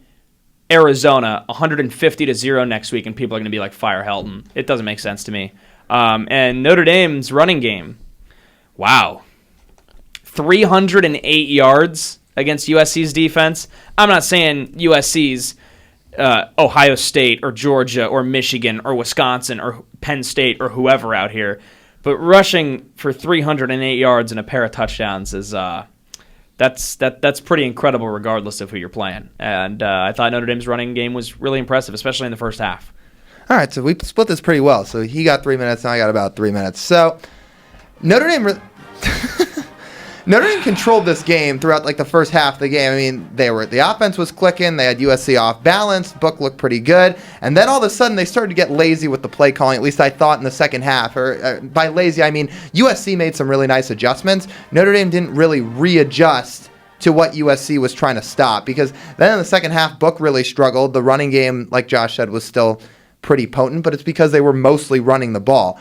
Arizona 150-0 next week, and people are going to be like, fire Helton. It doesn't make sense to me. And Notre Dame's running game, wow, 308 yards against USC's defense. I'm not saying USC's Ohio State or Georgia or Michigan or Wisconsin or Penn State or whoever out here, but rushing for 308 yards and a pair of touchdowns is that's pretty incredible regardless of who you're playing. And I thought Notre Dame's running game was really impressive, especially in the first half. All right, so we split this pretty well. So he got 3 minutes, and I got about 3 minutes. So Notre Dame Notre Dame controlled this game throughout like the first half of the game. I mean, the offense was clicking. They had USC off balance. Book looked pretty good. And then all of a sudden they started to get lazy with the play calling, at least I thought in the second half. Or by lazy, I mean USC made some really nice adjustments. Notre Dame didn't really readjust to what USC was trying to stop, because then in the second half, Book really struggled. The running game, like Josh said, was still pretty potent, but it's because they were mostly running the ball.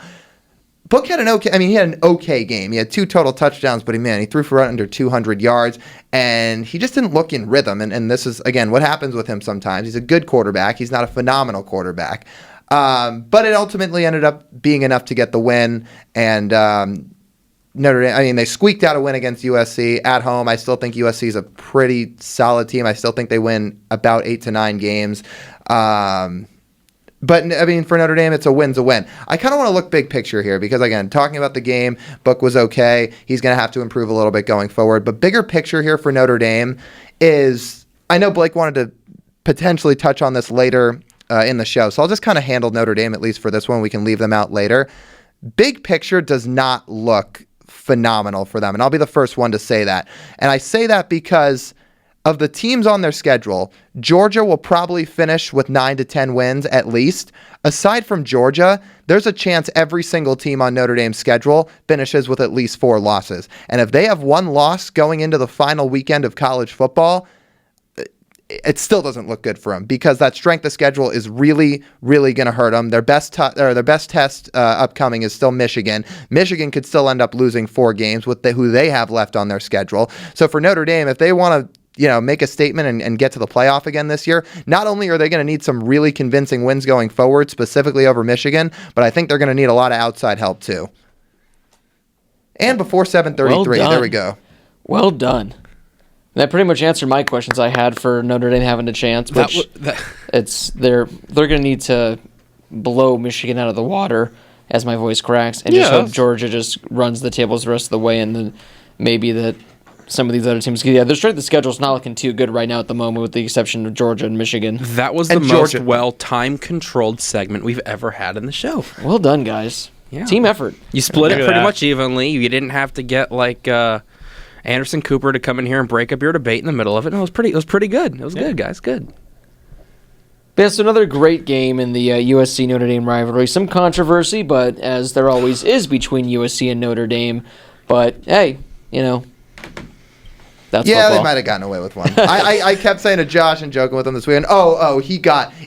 Book had an okay game. He had 2 total touchdowns, but he threw for under 200 yards, and he just didn't look in rhythm. And this is, again, what happens with him sometimes. He's a good quarterback. He's not a phenomenal quarterback. But it ultimately ended up being enough to get the win, and Notre Dame, they squeaked out a win against USC at home. I still think USC is a pretty solid team. I still think they win about 8 to 9 games. But, for Notre Dame, it's a win's a win. I kind of want to look big picture here because, again, talking about the game, Book was okay. He's going to have to improve a little bit going forward. But bigger picture here for Notre Dame is, I know Blake wanted to potentially touch on this later in the show, so I'll just kind of handle Notre Dame, at least for this one. We can leave them out later. Big picture does not look phenomenal for them, and I'll be the first one to say that. And I say that because of the teams on their schedule, Georgia will probably finish with 9 to 10 wins at least. Aside from Georgia, there's a chance every single team on Notre Dame's schedule finishes with at least 4 losses. And if they have 1 loss going into the final weekend of college football, it still doesn't look good for them, because that strength of schedule is really, really going to hurt them. Their best test upcoming is still Michigan. Michigan could still end up losing 4 games with who they have left on their schedule. So for Notre Dame, if they want to make a statement and get to the playoff again this year, not only are they going to need some really convincing wins going forward, specifically over Michigan, but I think they're going to need a lot of outside help too. And before 7:33, there we go. Well done. That pretty much answered my questions I had for Notre Dame having a chance, which they're going to need to blow Michigan out of the water, as my voice cracks, and just hope Georgia just runs the tables the rest of the way, and then maybe that some of these other teams. Yeah, their strength of schedule is not looking too good right now at the moment, with the exception of Georgia and Michigan. That was the most time-controlled segment we've ever had in the show. Well done, guys. Yeah. Team effort. You split it pretty much evenly. You didn't have to get like Anderson Cooper to come in here and break up your debate in the middle of it. And it was pretty good. It was good, guys. Good. Yeah, so another great game in the USC Notre Dame rivalry. Some controversy, but as there always is between USC and Notre Dame. But hey, that's football. They might have gotten away with one. I kept saying to Josh and joking with him this weekend,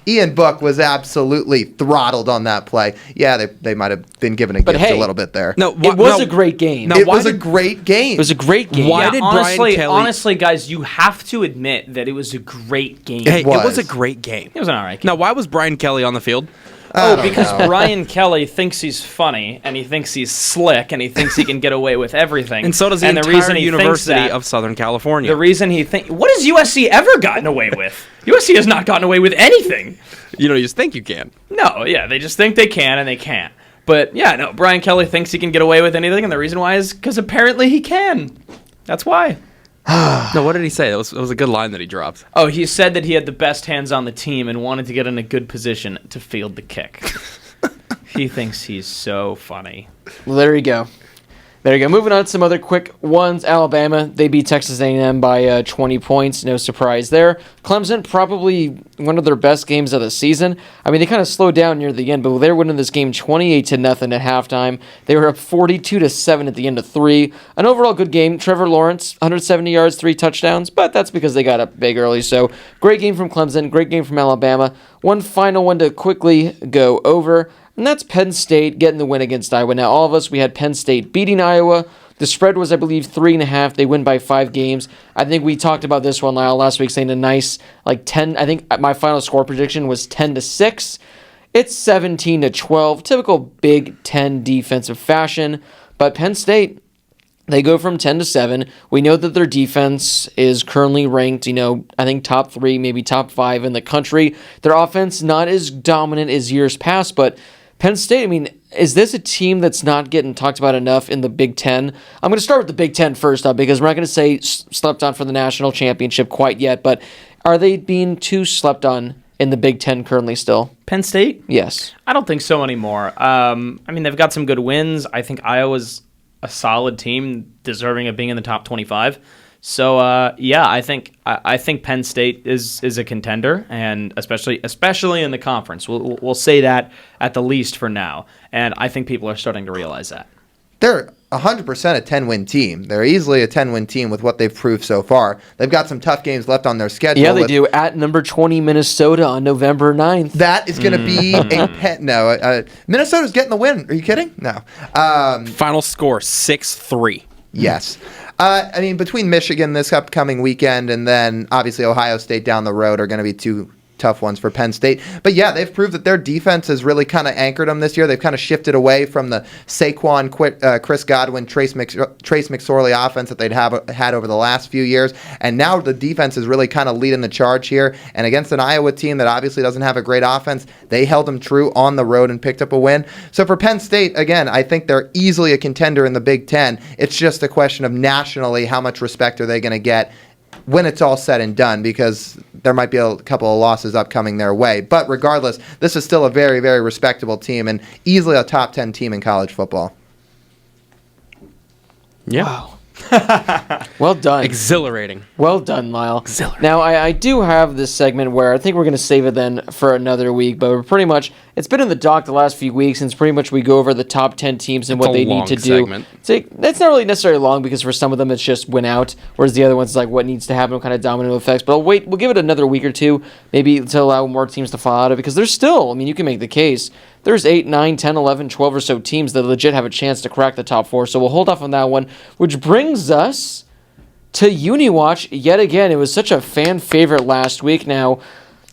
Ian Book was absolutely throttled on that play. Yeah, they might have been given a gift a little bit there. It was a great game. It was a great game. It was a great game. Why did Brian Kelly... Honestly, guys, you have to admit that it was a great game. Hey, it was a great game. It was an all right game. Now, why was Brian Kelly on the field? Because Brian Kelly thinks he's funny, and he thinks he's slick, and he thinks he can get away with everything. And so does the entire University of Southern California. The reason he thinks... What has USC ever gotten away with? USC has not gotten away with anything. You just think you can. No, they just think they can, and they can't. But, Brian Kelly thinks he can get away with anything, and the reason why is because apparently he can. That's why. No, what did he say? It was a good line that he dropped. Oh, he said that he had the best hands on the team and wanted to get in a good position to field the kick. He thinks he's so funny. Well, there you go. Moving on to some other quick ones. Alabama, they beat Texas A&M by 20 points. No surprise there. Clemson, probably one of their best games of the season. They kind of slowed down near the end, but they were winning this game 28-0 at halftime. They were up 42-7 at the end of 3. An overall good game. Trevor Lawrence, 170 yards, 3 touchdowns, but that's because they got up big early. So great game from Clemson, great game from Alabama. One final one to quickly go over. and that's Penn State getting the win against Iowa. Now, all of us, we had Penn State beating Iowa. The spread was, I believe, 3.5. They win by 5 games. I think we talked about this one, Lyle, last week, saying a nice, 10. I think my final score prediction was 10-6. It's 17-12. Typical Big Ten defensive fashion. But Penn State, they go from 10-7. We know that their defense is currently ranked, I think top 3, maybe top 5 in the country. Their offense not as dominant as years past, but Penn State, is this a team that's not getting talked about enough in the Big Ten? I'm going to start with the Big Ten first up because we're not going to say slept on for the national championship quite yet, but are they being too slept on in the Big Ten currently still? Penn State? Yes. I don't think so anymore. They've got some good wins. I think Iowa's a solid team deserving of being in the top 25. So, I think Penn State is a contender, and especially in the conference. We'll say that at the least for now, and I think people are starting to realize that. They're 100% a 10-win team. They're easily a 10-win team with what they've proved so far. They've got some tough games left on their schedule. Yeah, they do. At number 20, Minnesota on November 9th. That is going to be a pet. No, Minnesota's getting the win. Are you kidding? No. Final score 6-3. Yes. Between Michigan this upcoming weekend and then obviously Ohio State down the road are going to be two tough ones for Penn State. But yeah, they've proved that their defense has really kind of anchored them this year. They've kind of shifted away from the Saquon, Chris Godwin, Trace McSorley offense that they'd had over the last few years. And now the defense is really kind of leading the charge here. And against an Iowa team that obviously doesn't have a great offense, they held them true on the road and picked up a win. So for Penn State, again, I think they're easily a contender in the Big Ten. It's just a question of nationally how much respect are they going to get when it's all said and done, because there might be a couple of losses upcoming their way. But regardless, this is still a very, very respectable team and easily a top 10 team in college football. Yeah. Wow. Well done. Exhilarating. Well done, Lyle. Now, I do have this segment where I think we're going to save it then for another week, but we're pretty much, it's been in the dock the last few weeks, and it's pretty much we go over the top 10 teams and what they need to do. Segment. So it's not really necessarily long because for some of them it's just win out, whereas the other ones is like what needs to happen, what kind of domino effects. But we'll give it another week or two, maybe to allow more teams to fall out of it, because there's still, you can make the case, there's 8, 9, 10, 11, 12 or so teams that legit have a chance to crack the top 4. So we'll hold off on that one, which brings us to Uni Watch yet again. It was such a fan favorite last week. Now,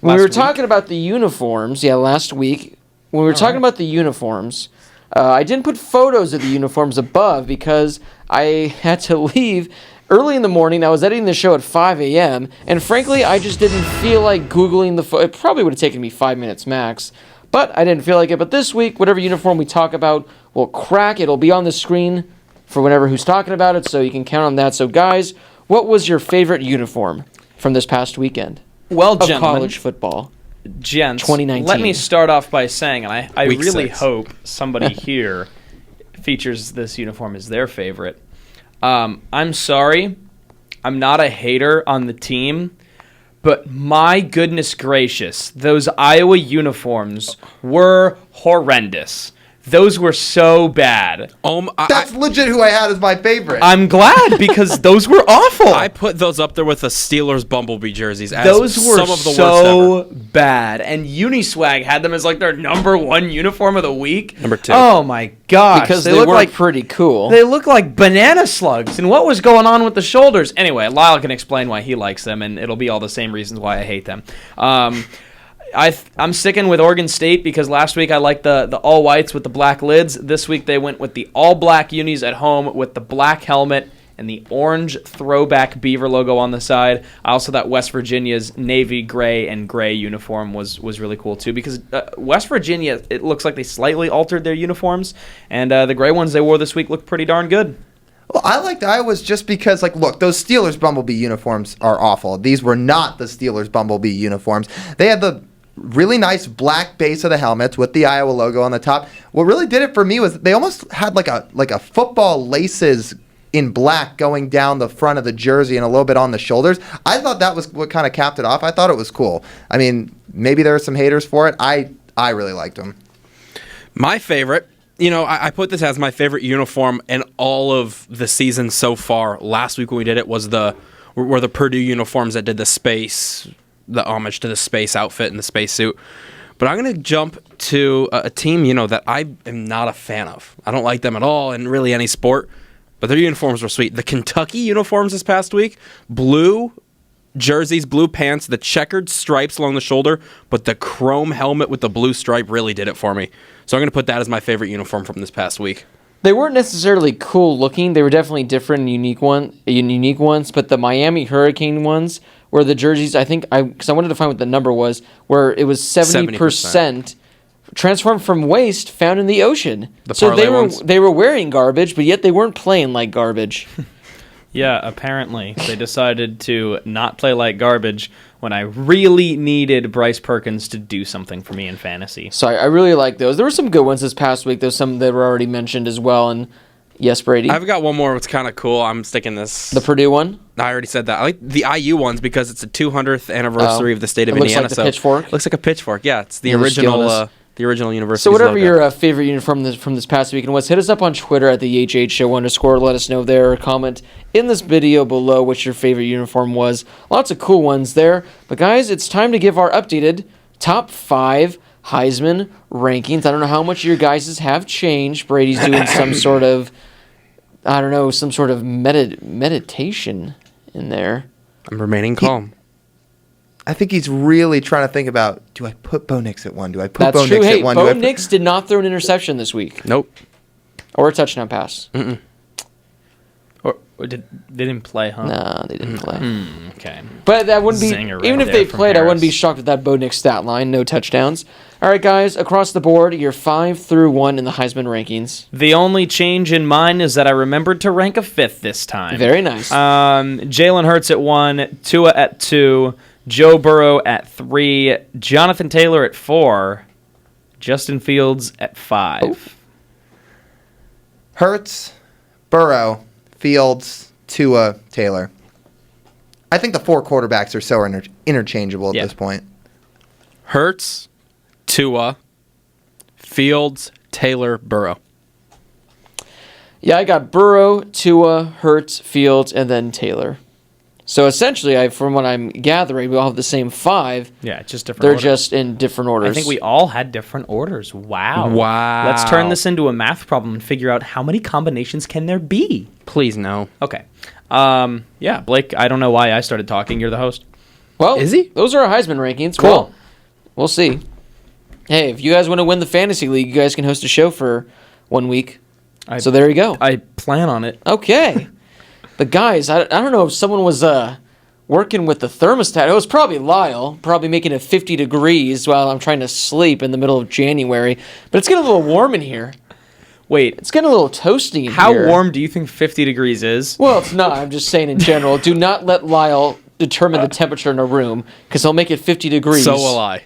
when we were talking about the uniforms, last week, when we were talking about the uniforms, I didn't put photos of the uniforms above because I had to leave early in the morning. I was editing the show at 5 a.m., and frankly, I just didn't feel like Googling the photo. It probably would have taken me 5 minutes max. But I didn't feel like it. But this week, whatever uniform we talk about will crack. It'll be on the screen for whenever who's talking about it, so you can count on that. So, guys, what was your favorite uniform from this past weekend? Well, of gentlemen, college football? Gents, 2019. let me start off by saying, and I Week really 6. hope somebody here features this uniform as their favorite. I'm sorry. I'm not a hater on the team. But my goodness gracious, those Iowa uniforms were horrendous. Those were so bad. That's legit who I had as my favorite. I'm glad because those were awful. I put those up there with the Steelers Bumblebee jerseys as those were some of the so worst ever. bad. And Uniswag had them as like their number 1 uniform of the week. Number 2. Oh my gosh. Because they look were like pretty cool. They look like banana slugs. And what was going on with the shoulders? Anyway, Lyle can explain why he likes them, and it'll be all the same reasons why I hate them. I'm sticking with Oregon State because last week I liked the all whites with the black lids. This week they went with the all black unis at home with the black helmet and the orange throwback beaver logo on the side. I also thought West Virginia's navy gray and gray uniform was really cool too, because West Virginia, it looks like they slightly altered their uniforms, and the gray ones they wore this week looked pretty darn good. Well, I liked Iowa's just because, look, those Steelers Bumblebee uniforms are awful. These were not the Steelers Bumblebee uniforms. They had the really nice black base of the helmets with the Iowa logo on the top. What really did it for me was they almost had like a football laces in black going down the front of the jersey and a little bit on the shoulders. I thought that was what kind of capped it off. I thought it was cool. Maybe there were some haters for it. I really liked them. My favorite, I put this as my favorite uniform in all of the season so far. Last week when we did it were the Purdue uniforms that did the homage to the space outfit and the space suit. But I'm going to jump to a team, that I am not a fan of. I don't like them at all in really any sport, but their uniforms were sweet. The Kentucky uniforms this past week, blue jerseys, blue pants, the checkered stripes along the shoulder, but the chrome helmet with the blue stripe really did it for me. So I'm going to put that as my favorite uniform from this past week. They weren't necessarily cool looking. They were definitely different and unique ones. But the Miami Hurricane ones were the jerseys. I think because I wanted to find what the number was, where it was 70% transformed from waste found in the ocean. So they were wearing garbage, but yet they weren't playing like garbage. Yeah, apparently they decided to not play like garbage when I really needed Bryce Perkins to do something for me in fantasy. So I really like those. There were some good ones this past week. There's some that were already mentioned as well. And yes, Brady. I've got one more. It's kind of cool. I'm sticking this. The Purdue one? I already said that. I like the IU ones because it's the 200th anniversary of the state of Indiana. Looks like the pitchfork. It looks like a pitchfork. Yeah, it's the original. The original university. So whatever your favorite uniform from this past weekend was, hit us up on Twitter at the HHShow_. Let us know there, or comment in this video below what your favorite uniform was. Lots of cool ones there. But guys, it's time to give our updated top 5 Heisman rankings. I don't know how much your guys' have changed. Brady's doing some sort of, meditation in there. I'm remaining calm. I think he's really trying to think about, do I put Bo Nix at 1? Do I put That's Bo true. Nix Hey, at 1? Bo Nix did not throw an interception this week. Nope. Or a touchdown pass. Mm-mm. Or they didn't play, huh? No, they didn't play. Okay. But that wouldn't be, Zinger even right if they there from played, I wouldn't be Harris. shocked at that Bo Nix stat line. No touchdowns. All right, guys, across the board, you're 5 through 1 in the Heisman rankings. The only change in mine is that I remembered to rank a 5th this time. Very nice. Jalen Hurts at 1, Tua at 2, Joe Burrow at 3, Jonathan Taylor at 4, Justin Fields at 5. Oh. Hurts, Burrow, Fields, Tua, Taylor. I think the 4 quarterbacks are so interchangeable at this point. Hurts, Tua, Fields, Taylor, Burrow. Yeah, I got Burrow, Tua, Hurts, Fields, and then Taylor. So essentially, from what I'm gathering, we all have the same 5. Yeah, just different They're orders. just in different orders. I think we all had different orders. Wow. Let's turn this into a math problem and figure out how many combinations can there be. Please, no. Okay. Yeah, Blake, I don't know why I started talking. You're the host. Well, Is he? Those are our Heisman rankings. Cool. Well, we'll see. Hey, if you guys want to win the fantasy league, you guys can host a show for 1 week. So there you go. I plan on it. Okay. But guys, I don't know if someone was working with the thermostat. It was probably Lyle, probably making it 50 degrees while I'm trying to sleep in the middle of January. But it's getting a little warm in here. Wait, It's getting a little toasty in how here. warm do you think 50 degrees is? Well, it's not. I'm just saying in general. Do not let Lyle determine the temperature in a room, because he'll make it 50 degrees. So will I.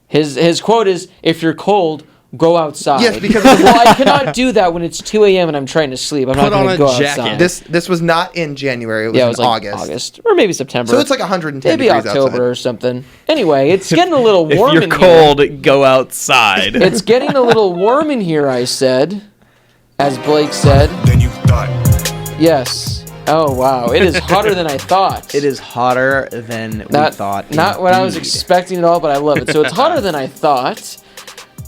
His quote is, if you're cold, go outside. Yes, because well, I cannot do that when it's 2 a.m. and I'm trying to sleep. I'm not Put on going to a go jacket. outside. This was not in January. It was Yeah, it in was like August. or maybe September. So it's like 110 maybe degrees October outside. or something. Anyway, it's getting a little If warm you're in cold, go outside. here. It's getting a little warm in here, I said. As Blake said. Then you thought. Yes. Oh, wow. It is hotter than I thought. It is hotter than we thought. Not what I was indeed. expecting at all, but I love it. So it's hotter than I thought.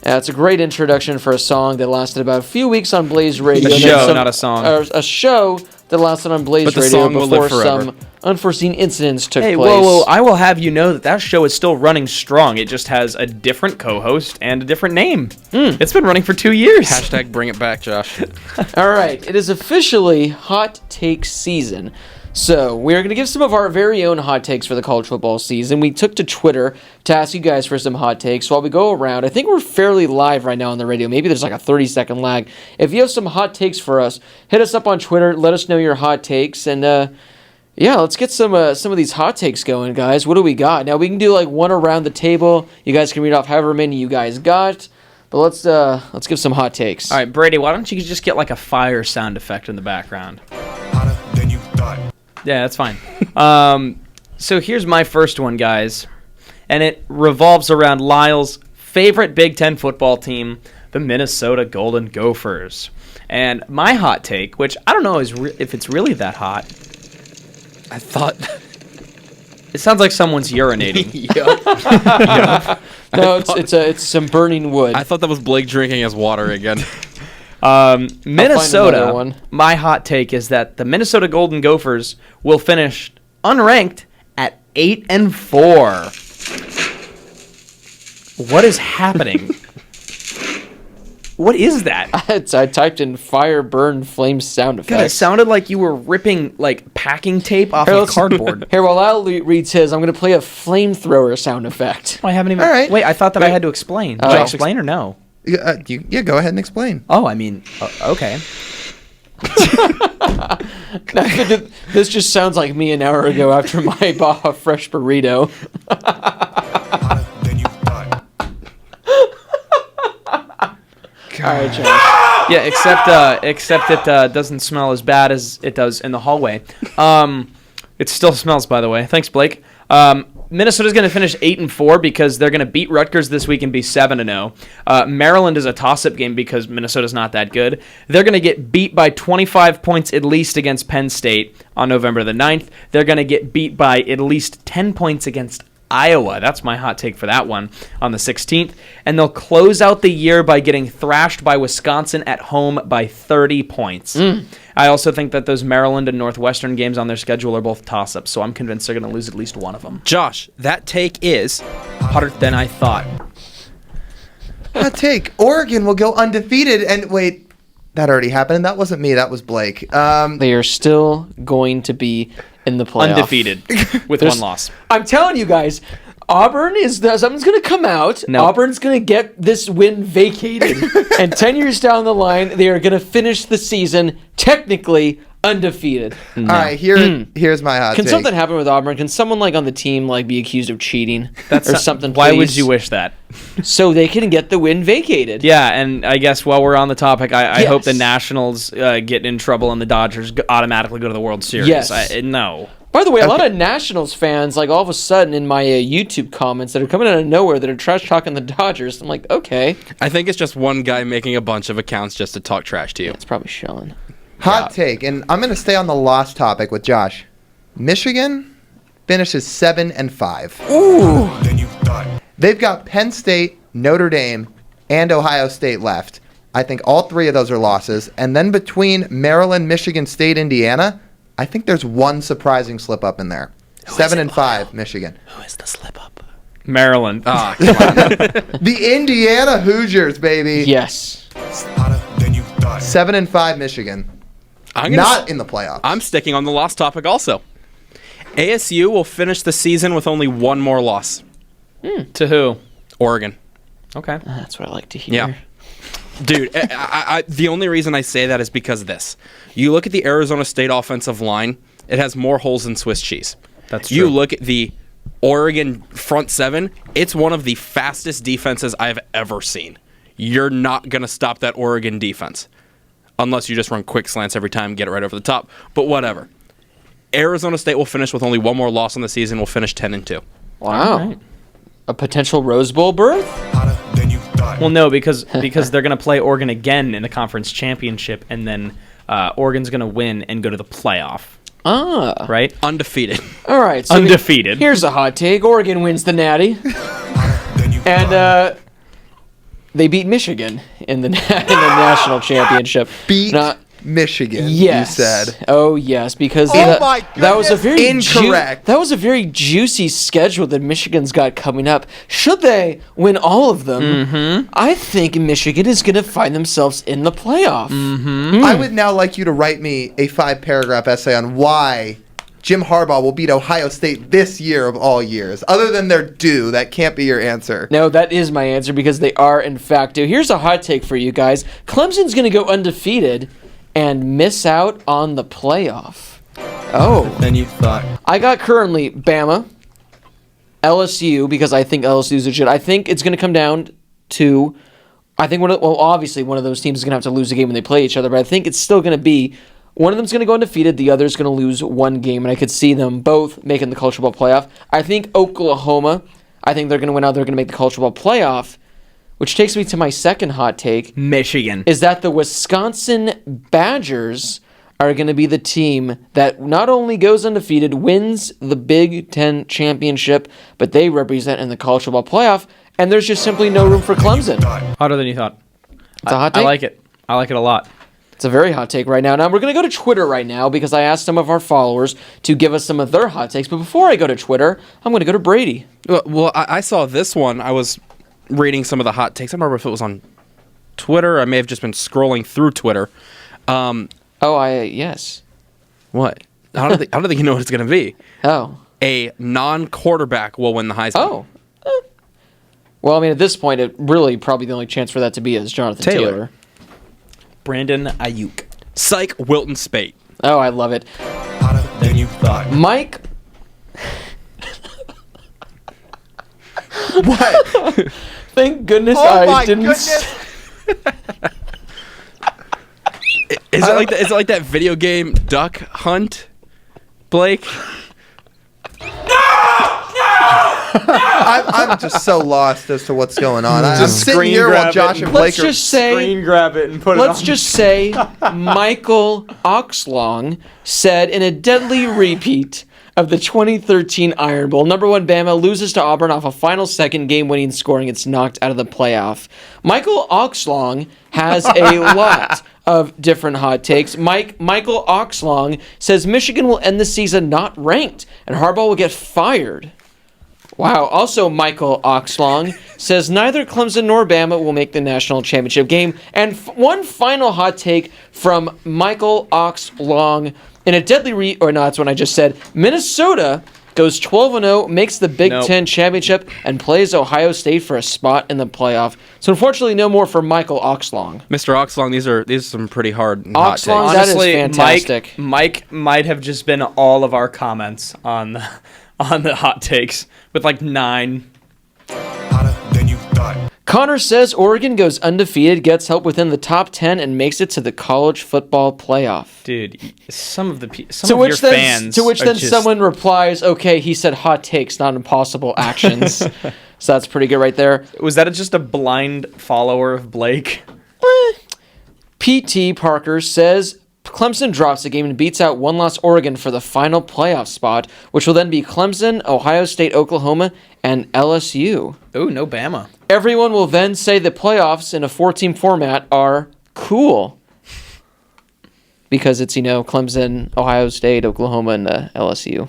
It's a great introduction for a song that lasted about a few weeks on Blaze Radio. A and then show, not a song. A show that lasted on Blaze But the Radio song will before live forever. some unforeseen incidents took Hey, place. whoa! I will have you know that show is still running strong. It just has a different co-host and a different name. It's been running for 2 years. Hashtag bring it back, Josh. All right, it is officially hot take season. So we're going to give some of our very own hot takes for the college football season. We took to Twitter to ask you guys for some hot takes. While we go around, I think we're fairly live right now on the radio. Maybe there's like a 30-second lag. If you have some hot takes for us, hit us up on Twitter. Let us know your hot takes. And yeah, let's get some of these hot takes going, guys. What do we got? Now, we can do like one around the table. You guys can read off however many you guys got. But let's give some hot takes. All right, Brady, why don't you just get like a fire sound effect in the background? Hotter than you thought. Yeah, that's fine. So here's my first one, guys. And it revolves around Lyle's favorite Big Ten football team, the Minnesota Golden Gophers. And my hot take, which I don't know if it's really that hot. I thought. It sounds like someone's urinating. Yep. No, it's some burning wood. I thought that was Blake drinking his water again. another Minnesota, one. my hot take is that the Minnesota Golden Gophers will finish unranked at 8-4. What is happening? What is that? I typed in fire, burn, flame sound God, it effects. sounded like you were ripping like packing tape off Here, of let's- cardboard. Here, while Al reads his, I'm going to play a flamethrower sound effect. I haven't even. All right. Wait, I thought that I had to explain. Did Oh. I explain or no? Yeah, go ahead and explain. Oh, I mean, okay. This just sounds like me an hour ago after my Baja Fresh burrito. Hotter than you thought. All right, John. Yeah, except it doesn't smell as bad as it does in the hallway. It still smells, by the way. Thanks, Blake. Minnesota's going to finish 8-4 because they're going to beat Rutgers this week and be 7-0. Maryland is a toss-up game because Minnesota's not that good. They're going to get beat by 25 points at least against Penn State on November the 9th. They're going to get beat by at least 10 points against Iowa. That's my hot take for that one on the 16th. And they'll close out the year by getting thrashed by Wisconsin at home by 30 points. I also think that those Maryland and Northwestern games on their schedule are both toss-ups, so I'm convinced they're going to lose at least one of them. Josh, that take is Hotter than I thought. Hot take. Oregon will go undefeated. And wait, that already happened. That wasn't me. That was Blake. They are still going to be in the playoff. Undefeated with one loss. I'm telling you guys, something's going to come out. No. Auburn's going to get this win vacated. And 10 years down the line, they are going to finish the season technically undefeated. All right, here's my hot Can take. something happen with Auburn? Can someone on the team be accused of cheating or something? Why would please? you wish that? So they can get the win vacated. Yeah, and I guess while we're on the topic, I hope the Yes. Nationals get in trouble and the Dodgers automatically go to the World Series. Yes. No. By the way, a lot of Nationals fans, all of a sudden in my YouTube comments that are coming out of nowhere that are trash talking the Dodgers. I'm like, okay, I think it's just one guy making a bunch of accounts just to talk trash to you. it's probably Shellen. Hot take, and I'm going to stay on the loss topic with Josh. Michigan finishes 7-5. Ooh, Than you thought. They've got Penn State, Notre Dame, and Ohio State left. I think all three of those are losses. And then between Maryland, Michigan State, Indiana, I think there's one surprising slip up in there. 7-5, Michigan. Who is the slip up? Maryland. Ah, come on. The Indiana Hoosiers, baby. yes. Hotter than you thought. 7-5, Michigan. I'm gonna Not in the playoffs. I'm sticking on the loss topic also. ASU will finish the season with only one more loss. To who? Oregon. Okay. That's what I like to hear. Yeah. Dude, the only reason I say that is because of this. You look at the Arizona State offensive line, it has more holes than Swiss cheese. That's You true. look at the Oregon front seven, it's one of the fastest defenses I've ever seen. You're not going to stop that Oregon defense. Unless you just run quick slants every time and get it right over the top. But whatever. Arizona State will finish with only one more loss on the season. We'll finish 10-2. Wow. Right. A potential Rose Bowl berth? Hotter than you thought. Well, no, because they're going to play Oregon again in the conference championship, and then Oregon's going to win and go to the playoff, Ah. right? Undefeated. All right. So Undefeated. Here's a hot take. Oregon wins the Natty. Than you And thought. they beat Michigan in the national championship. Beat Not- Michigan, Yes. you said. Oh yes, because my that was a goodness. very Incorrect. that was a very juicy schedule that Michigan's got coming up. Should they win all of them, I think Michigan is going to find themselves in the playoff. I would now like you to write me a 5-paragraph essay on why Jim Harbaugh will beat Ohio State this year of all years. Other than their due, that can't be your answer. No, that is my answer because they are in fact due. Here's a hot take for you guys: Clemson's going to go undefeated and miss out on the playoff. Oh. Then you thought. I got currently Bama, LSU, because I think LSU's legit. I think it's going to come down to, obviously one of those teams is going to have to lose a game when they play each other, but I think it's still going to be, one of them's going to go undefeated, the other's going to lose one game, and I could see them both making the Culture Bowl playoff. I think Oklahoma, I think they're going to win out, they're going to make the Culture Bowl playoff, which takes me to my second hot take, Michigan. is that the Wisconsin Badgers are going to be the team that not only goes undefeated, wins the Big Ten championship, but they represent in the College Football Playoff. and there's just simply no room for Clemson. Hotter than you thought. It's a hot I take. like it. I like it a lot. It's a very hot take right now. Now, we're going to go to Twitter right now because I asked some of our followers to give us some of their hot takes. But before I go to Twitter, I'm going to go to Brady. Well, I saw this one. I was reading some of the hot takes. I don't remember if it was on Twitter. I may have just been scrolling through Twitter. Yes. What? I don't think you know what it's going to be. Oh. A non-quarterback will win the Heisman. Oh. Well, I mean, at this point, it really probably the only chance for that to be is Jonathan Taylor. Brandon Ayuk. Psych, Wilton Spate. Oh, I love it. Hotter than you thought. Mike. What? Thank goodness Oh I my didn't. goodness. Is it like that video game Duck Hunt, Blake? I'm just so lost as to what's going on. I'm Just sitting screen here while grab Josh it. and Blake Let's are. just say. Screen grab it and put it on. Let's just say Michael Oxlong said in a deadly repeat of the 2013 Iron Bowl, number 1 Bama loses to Auburn off a final second game-winning score and gets knocked out of the playoff. Michael Oxlong has a lot of different hot takes. Michael Oxlong says Michigan will end the season not ranked and Harbaugh will get fired. Wow. Also, Michael Oxlong says neither Clemson nor Bama will make the national championship game. And one final hot take from Michael Oxlong in a deadly that's what I just said. Minnesota goes 12-0, makes the Big Ten championship, and plays Ohio State for a spot in the playoff. So unfortunately, no more for Michael Oxlong. Mr. Oxlong, these are some pretty hard hot takes. Oxlong, that is fantastic. Mike might have just been all of our comments on the hot takes with like 9. Hotter than you thought. Connor says Oregon goes undefeated, gets help within the top 10, and makes it to the college football playoff. Dude, some of your fans. To which are then just- someone replies, "Okay, he said hot takes, not impossible actions." So that's pretty good right there. Was that just a blind follower of Blake? PT Parker says Clemson drops the game and beats out one-loss Oregon for the final playoff spot, which will then be Clemson, Ohio State, Oklahoma, and LSU. Ooh, no Bama. Everyone will then say the playoffs in a 4-team format are cool. Because it's, Clemson, Ohio State, Oklahoma, and LSU.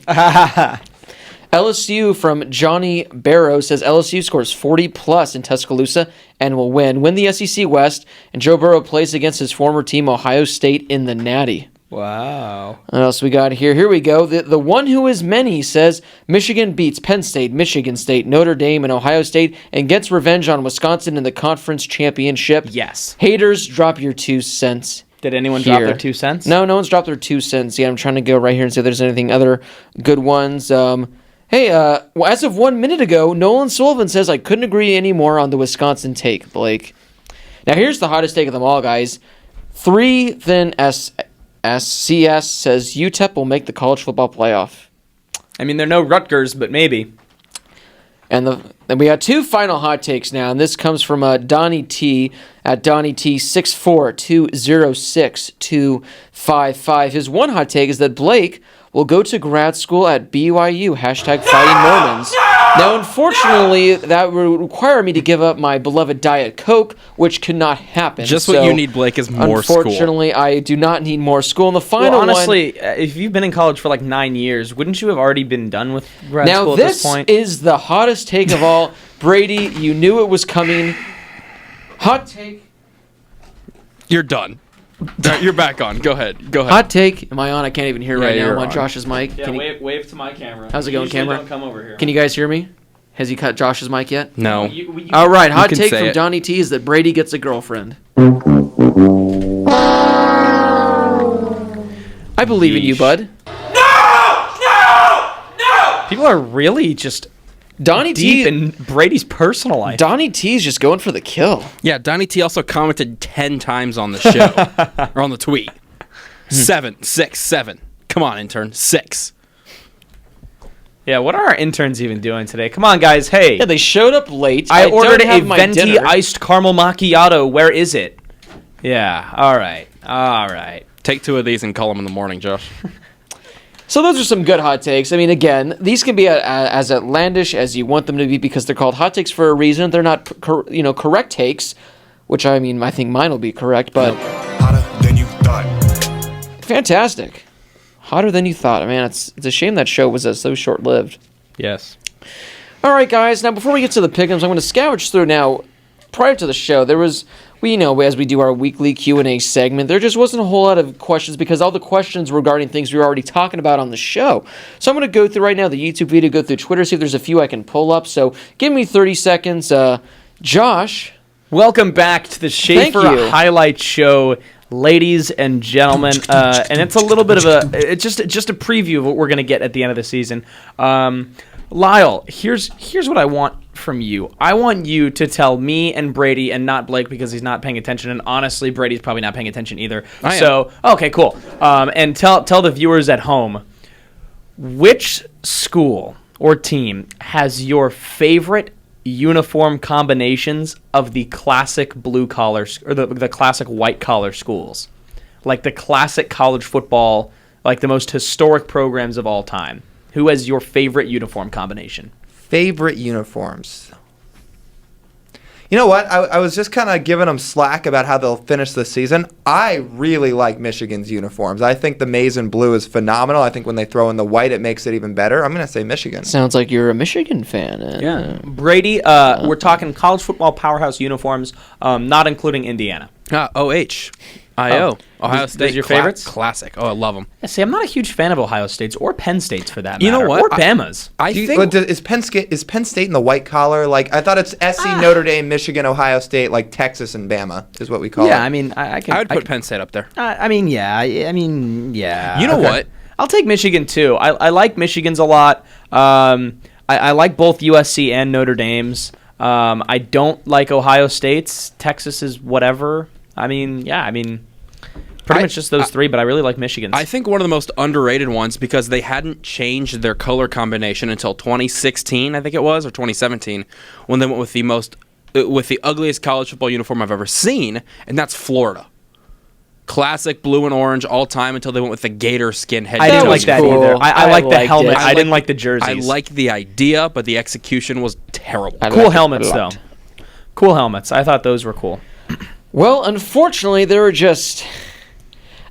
LSU from Johnny Barrow says LSU scores 40-plus in Tuscaloosa and will win the SEC West, and Joe Burrow plays against his former team, Ohio State, in the Natty. Wow. What else we got here? Here we go. The one who is many says Michigan beats Penn State, Michigan State, Notre Dame, and Ohio State, and gets revenge on Wisconsin in the conference championship. Yes. Haters, drop your 2 cents. Did anyone here. drop their 2 cents? No one's dropped their 2 cents yet. I'm trying to go right here and see if there's anything other good ones. As of 1 minute ago, Nolan Sullivan says, I couldn't agree any more on the Wisconsin take, Blake. Now, here's the hottest take of them all, guys. 3 Thin SCS says UTEP will make the college football playoff. I mean, they're no Rutgers, but maybe. And then we got 2 final hot takes now, and this comes from Donnie T at Donnie T 64206-255. His one hot take is that Blake will go to grad school at BYU, #Fighting Mormons. Now, unfortunately, that would require me to give up my beloved Diet Coke, which could not happen. Just what you need, Blake, is more school. Unfortunately, I do not need more school. And the final Well, honestly, if you've been in college for like 9 years, wouldn't you have already been done with grad now school at this point? is the hottest take of all. Brady, you knew it was coming. Hot take. You're done. You're back on. Go ahead. Hot take. Am I on? I can't even hear right now. you're I'm on on. Josh's mic. Yeah, Can you, wave to my camera. How's it going, Usually camera? Don't come over here. can you guys hear me? Has he cut Josh's mic yet? No. All right. Hot can take say from it. Donnie T is that Brady gets a girlfriend. I believe in you, Yeesh. bud. People are really just Donnie deep T. in Brady's personal life. Donnie T is just going for the kill. Yeah, Donnie T also commented 10 times on the show. Or on the tweet. 7, 6, 7. Come on, intern. 6. Yeah, what are our interns even doing today? Come on, guys. Hey, Yeah, they showed up late. I ordered don't a have my venti dinner. iced caramel macchiato. Where is it? Yeah, all right. Take 2 of these and call them in the morning, Josh. So those are some good hot takes. I mean, again, these can be as outlandish as you want them to be because they're called hot takes for a reason. They're not, correct takes, which I mean, I think mine will be correct, but Hotter than you thought. fantastic. Hotter than you thought. Man, it's a shame that show was so short-lived. Yes. All right, guys. Now, before we get to the pick'ems, I'm going to scavenge through now. Prior to the show, there was, as we do our weekly Q&A segment, there just wasn't a whole lot of questions because all the questions regarding things we were already talking about on the show. So I'm going to go through right now the YouTube video, go through Twitter, see if there's a few I can pull up. So give me 30 seconds. Josh. Welcome back to the Schaefer Thank you. Highlight Show, ladies and gentlemen. And it's a little bit of it's just a preview of what we're going to get at the end of the season. Lyle, here's what I want from you. I want you to tell me and Brady, and not Blake because he's not paying attention, and honestly, Brady's probably not paying attention either. Okay, cool. And tell the viewers at home, which school or team has your favorite uniform combinations of the classic blue collar or the classic white collar schools, like the classic college football, like the most historic programs of all time? Who has your favorite uniform combination? Favorite uniforms. You know what? I was just kind of giving them slack about how they'll finish the season. I really like Michigan's uniforms. I think the maize and blue is phenomenal. I think when they throw in the white, it makes it even better. I'm going to say Michigan. Sounds like you're a Michigan fan. Yeah. Brady, we're talking college football powerhouse uniforms, not including Indiana. Ohio State. Those your favorites? Classic. Oh, I love them. Yeah, see, I'm not a huge fan of Ohio State's or Penn State's for that matter. You know what? Or Bama's. Is Penn State in the white collar? Like, I thought it's SC, Notre Dame, Michigan, Ohio State, like Texas and Bama is what we call it. Yeah, I mean, I would put Penn State up there. yeah. You know what? I'll take Michigan too. I like Michigan's a lot. I like both USC and Notre Dame's. I don't like Ohio State's. Texas is whatever. Pretty much just those three, but I really like Michigan's. I think one of the most underrated ones because they hadn't changed their color combination until 2016, I think it was, or 2017, when they went with the ugliest college football uniform I've ever seen, and that's Florida. Classic blue and orange all time until they went with the gator skin head. I didn't like that cool. either. I like the liked helmet. it. I didn't like the jerseys. I liked the idea, but the execution was terrible. Cool helmets, though. Cool helmets. I thought those were cool. Well, unfortunately, there were just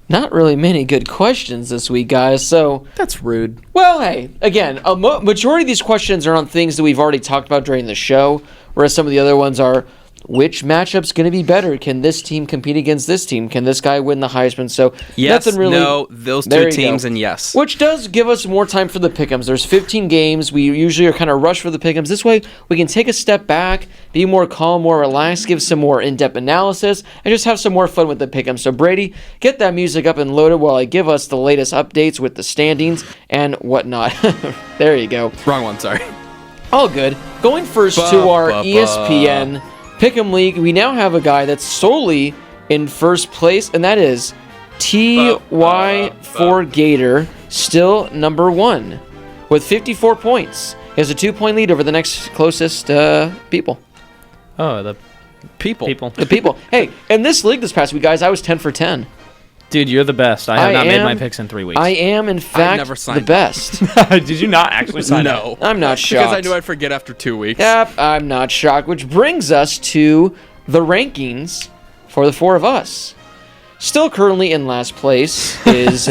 not really many good questions this week, guys. So That's rude. well, hey, again, a majority of these questions are on things that we've already talked about during the show, whereas some of the other ones are, which matchup's going to be better? Can this team compete against this team? Can this guy win the Heisman? So Yes, nothing really. no, those There two you teams, go. and yes. Which does give us more time for the pick'ems. There's 15 games. We usually are kind of rushed for the pick'ems. This way, we can take a step back, be more calm, more relaxed, give some more in-depth analysis, and just have some more fun with the pick'ems. So Brady, get that music up and loaded while I give us the latest updates with the standings and whatnot. There you go. Wrong one, sorry. All good. Going first to our ESPN Pick'em League, we now have a guy that's solely in first place, and that is TY4 Gator, still number one, with 54 points. He has a 2-point lead over the next closest people. Oh, the People. The people. Hey, in this league this past week, guys, I was 10 for 10. dude, you're the best. I have not made my picks in 3 weeks. I am, in fact, never the signed best. Did you not actually sign up? No. I'm not shocked. Because I knew I'd forget after 2 weeks. Yep, I'm not shocked. Which brings us to the rankings for the four of us. Still currently in last place is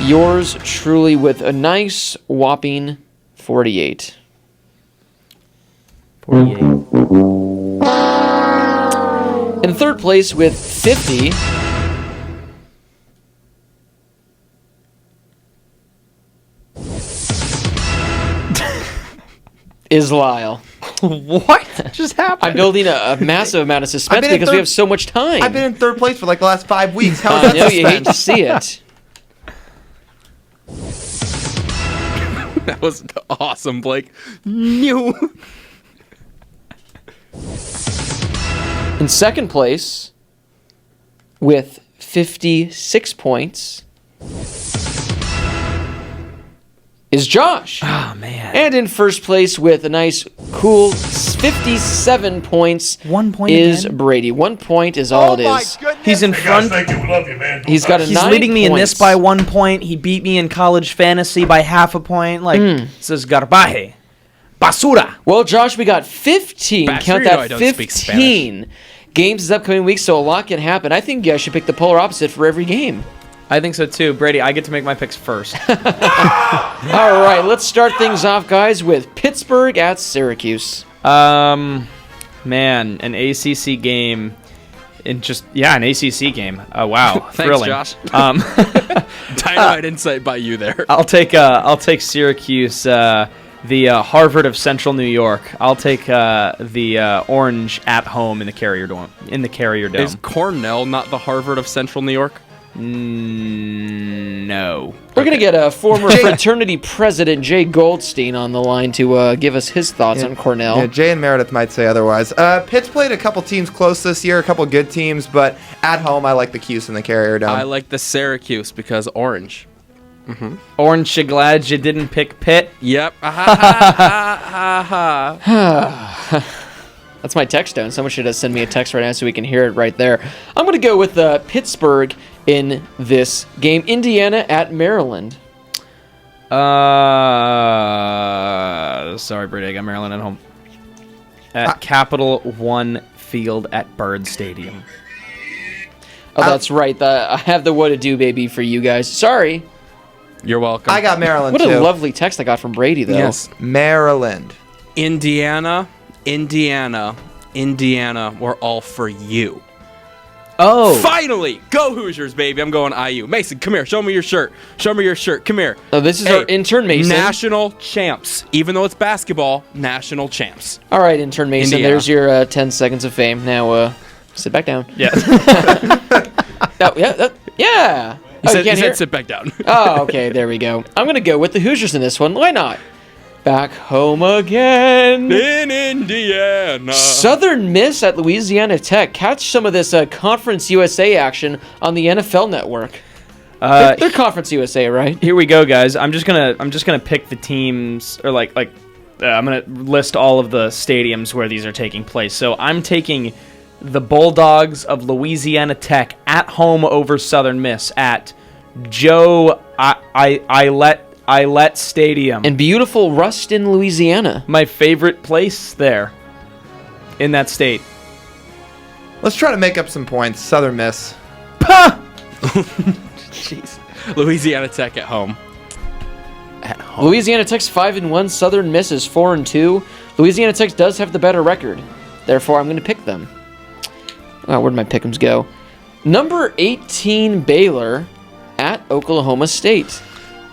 yours truly with a nice whopping 48. 48. In third place with 50 is Lyle. What just happened? I'm building a massive amount of suspense been in because we third- have so much time. I've been in third place for like the last 5 weeks. How is I that know you hate to suspense? see it. That was awesome, Blake. No. In second place with 56 points is Josh. Oh, man. And in first place with a nice, cool 57 points 1 point is again? Brady. 1 point is all it is. He's in front. Thank you. We love you, man. He's got a He's 9 leading me in this points. by 1 point. He beat me in college fantasy by half a point. Like, this is garbaje. Basura. Well, Josh, we got 15. Bastard, Count you know that, I don't speak 15 games this upcoming week, so a lot can happen. I think you guys should pick the polar opposite for every game. I think so, too. Brady, I get to make my picks first. All right, let's start things off, guys, with Pittsburgh at Syracuse. Man, an ACC game. An ACC game. Wow, Thanks, thrilling. Josh. Dynamite insight by you there. I'll take Syracuse, the Harvard of Central New York. I'll take the Orange at home in the Carrier Dome. Is Cornell not the Harvard of Central New York? No. We're going to get a former fraternity president, Jay Goldstein, on the line to give us his thoughts on Cornell. Yeah, Jay and Meredith might say otherwise. Pitt's played a couple teams close this year, a couple good teams, but at home I like the Cuse and the Carrier Dome. I like the Syracuse because orange. Orange, you glad you didn't pick Pitt? Yep. Ha. That's my text tone. Someone should send me a text right now so we can hear it right there. I'm going to go with Pittsburgh in this game. Indiana at Maryland. Sorry, Brady, I got Maryland at home. At Capital One Field at Bird Stadium. Oh, that's right. I have the what to do, baby, for you guys. Sorry. You're welcome. I got Maryland What too. a lovely text I got from Brady, though. Yes. Maryland. Indiana, we're all for you. Oh. Finally! Go Hoosiers, baby. I'm going IU. Mason, come here. Show me your shirt. Come here. Oh, this is our intern, Mason. National champs. Even though it's basketball, national champs. All right, intern Mason. Indiana. There's your 10 seconds of fame. Now, sit back down. Yeah. Oh, yeah. He You can't hear? said sit back down. Oh, okay, there we go. I'm going to go with the Hoosiers in this one. Why not? Back home again. In Indiana. Southern Miss at Louisiana Tech. Catch some of this Conference USA action on the NFL Network. They're Conference USA, right? Here we go, guys. I'm just gonna pick the teams, or I'm gonna list all of the stadiums where these are taking place. So I'm taking the Bulldogs of Louisiana Tech at home over Southern Miss at Joe Eilette Stadium. In beautiful Ruston, Louisiana. My favorite place there in that state. Let's try to make up some points. Southern Miss. Jeez. Louisiana Tech at home. Louisiana Tech's 5-1. Southern Miss is 4-2. Louisiana Tech does have the better record. Therefore, I'm going to pick them. Oh, where'd my pick'ems go? Number 18, Baylor at Oklahoma State.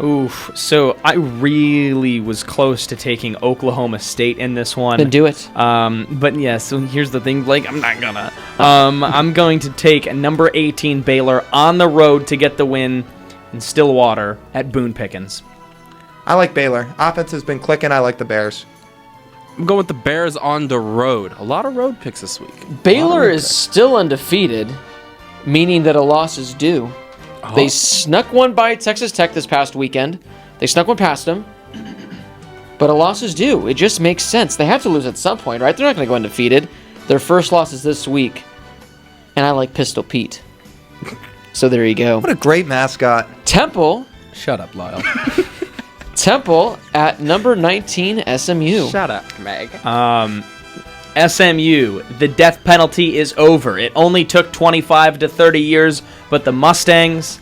Oof. So I really was close to taking Oklahoma State in this one. Then do it. But yeah, so here's the thing, Blake. I'm not gonna. I'm going to take number 18 Baylor on the road to get the win in Stillwater at Boone Pickens. I like Baylor. Offense has been clicking. I like the Bears. I'm going with the Bears on the road. A lot of road picks this week. Baylor is still undefeated, meaning that a loss is due. Oh. They snuck one by Texas Tech this past weekend. They snuck one past them. But a loss is due. It just makes sense. They have to lose at some point, right? They're not going to go undefeated. Their first loss is this week. And I like Pistol Pete. So there you go. What a great mascot. Temple. Shut up, Lyle. Temple at number 19, SMU. Shut up, Meg. SMU, the death penalty is over. It only took 25 to 30 years, but the Mustangs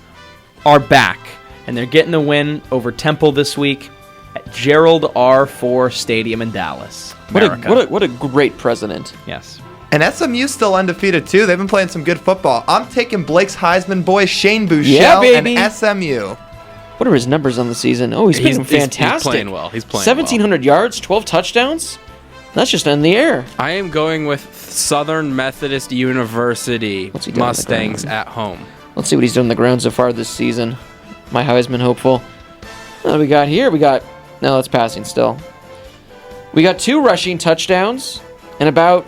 are back. And they're getting the win over Temple this week at Gerald R. Ford Stadium in Dallas, America. What a great president. Yes. And SMU's still undefeated, too. They've been playing some good football. I'm taking Blake's Heisman boy, Shane Buechele, Yeah, baby. and SMU. What are his numbers on the season? Oh, he's been fantastic. He's playing well. 1,700 yards, 12 touchdowns. That's just in the air. I am going with Southern Methodist University What's he doing on the Mustangs ground? at home. Let's see what he's done on the ground so far this season. My Heisman hopeful. What do we got here? No, that's passing still. We got 2 rushing touchdowns and about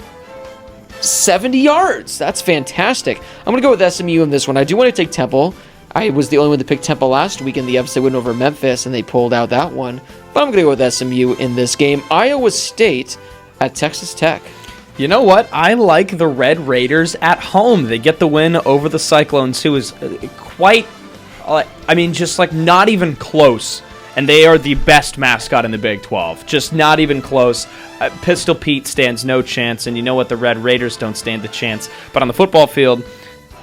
70 yards. That's fantastic. I'm going to go with SMU in this one. I do want to take Temple. I was the only one to pick Temple last week in the upset win over Memphis, and they pulled out that one. But I'm going to go with SMU in this game. Iowa State at Texas Tech. You know what? I like the Red Raiders at home. They get the win over the Cyclones, who is quite, just like not even close. And they are the best mascot in the Big 12. Just not even close. Pistol Pete stands no chance, and you know what? The Red Raiders don't stand a chance. But on the football field,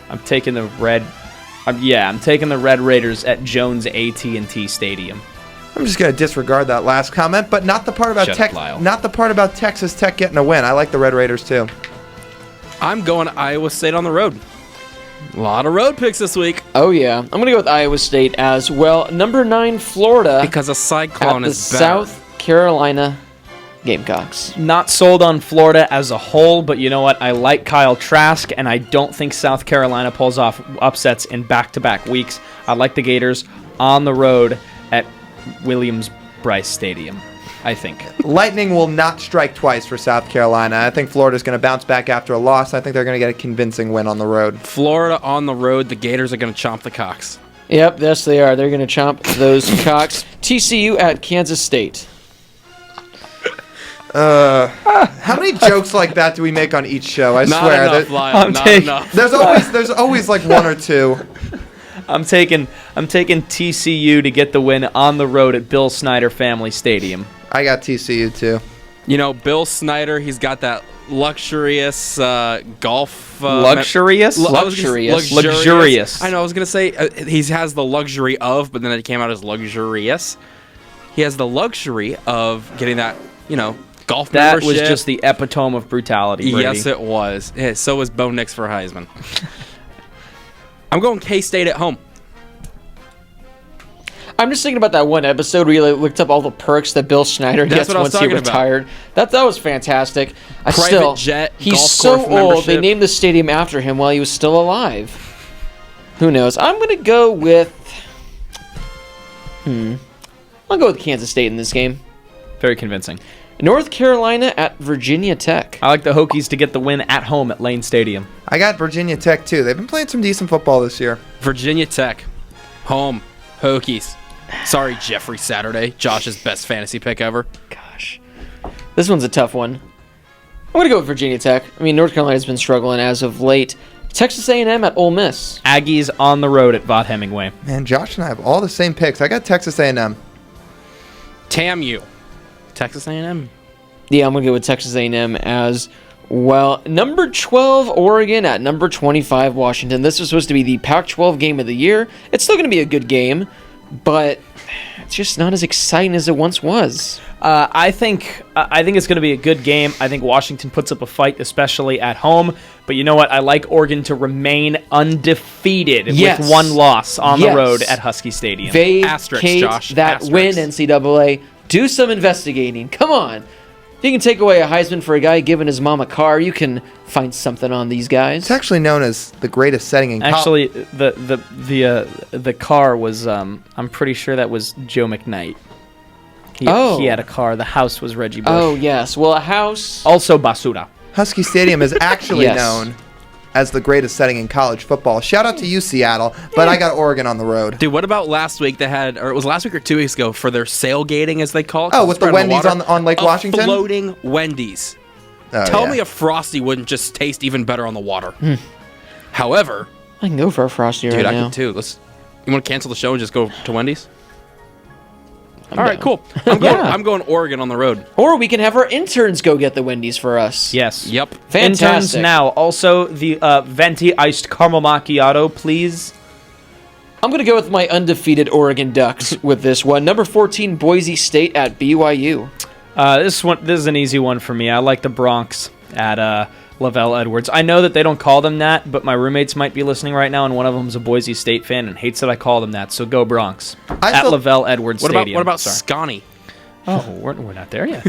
I'm taking the Red Raiders at Jones AT&T Stadium. I'm just going to disregard that last comment, but not the part about Texas Tech getting a win. I like the Red Raiders too. I'm going Iowa State on the road. A lot of road picks this week. Oh, yeah. I'm going to go with Iowa State as well. Number 9, Florida. Because a Cyclone at is the better. South Carolina Gamecocks. Not sold on Florida as a whole, but you know what? I like Kyle Trask, and I don't think South Carolina pulls off upsets in back-to-back weeks. I like the Gators on the road at Williams-Brice Stadium, I think. Lightning will not strike twice for South Carolina. I think Florida's going to bounce back after a loss. I think they're going to get a convincing win on the road. Florida on the road, the Gators are going to chomp the cocks. Yep, yes they are. They're going to chomp those cocks. TCU at Kansas State. How many jokes like that do we make on each show? I Not swear. enough, Lyle. Not enough. There's always like one or two. I'm taking TCU to get the win on the road at Bill Snyder Family Stadium. I got TCU too. You know, Bill Snyder, he's got that luxurious golf... Luxurious? Luxurious. I know, I was going to say he has the luxury of, but then it came out as luxurious. He has the luxury of getting that, golf That membership. was just the epitome of brutality, Brady. Yes, it was. Yeah, so was Bo Nix for Heisman. I'm going K-State at home. I'm just thinking about that one episode where you looked up all the perks that Bill Schneider That's gets what I was once he talking about. retired. That was fantastic. Private jet, he's golf so course old. membership. They named the stadium after him while he was still alive. Who knows? I'm going to go with... I'll go with Kansas State in this game. Very convincing. North Carolina at Virginia Tech. I like the Hokies to get the win at home at Lane Stadium. I got Virginia Tech too. They've been playing some decent football this year. Virginia Tech. Home. Hokies. Sorry, Jeffrey Saturday. Josh's best fantasy pick ever. Gosh. This one's a tough one. I'm going to go with Virginia Tech. I mean, North Carolina's been struggling as of late. Texas A&M at Ole Miss. Aggies on the road at Vaught Hemingway. Man, Josh and I have all the same picks. I got Texas A&M. TAMU. Texas A&M. Yeah, I'm going to go with Texas A&M as well. Number 12, Oregon at number 25, Washington. This was supposed to be the Pac-12 game of the year. It's still going to be a good game, but it's just not as exciting as it once was. I think it's going to be a good game. I think Washington puts up a fight, especially at home. But you know what? I like Oregon to remain undefeated with one loss on the road at Husky Stadium. Vacate Josh. that win, NCAA. Do some investigating. Come on. If you can take away a Heisman for a guy giving his mom a car, you can find something on these guys. It's actually known as the greatest setting in college. Actually, the car was I'm pretty sure that was Joe McKnight. He had a car. The house was Reggie Bush. Oh, yes. Well, a house... Also Basura. Husky Stadium is actually Yes. known as the greatest setting in college football. Shout out to you, Seattle, but I got Oregon on the road. Dude, what about last week? They had, or it was last week or 2 weeks ago, for their sailgating, as they call it. Oh, with the Wendy's on Lake Washington? Floating Wendy's. Oh, Tell yeah. me a Frosty wouldn't just taste even better on the water. However, I can go for a Frosty dude, right I now. could too. You want to cancel the show and just go to Wendy's? I'm All right, down. cool. I'm going Oregon on the road. Or we can have our interns go get the Wendy's for us. Yes. Yep. Interns Fantastic. now. Also, the venti iced caramel macchiato, please. I'm going to go with my undefeated Oregon Ducks with this one. Number 14, Boise State at BYU. This is an easy one for me. I like the Bronx at Lavelle Edwards. I know that they don't call them that, but my roommates might be listening right now, and one of them's a Boise State fan and hates that I call them that. So go Bronx at Lavelle Edwards Stadium. What about Scotty? Oh, we're not there yet.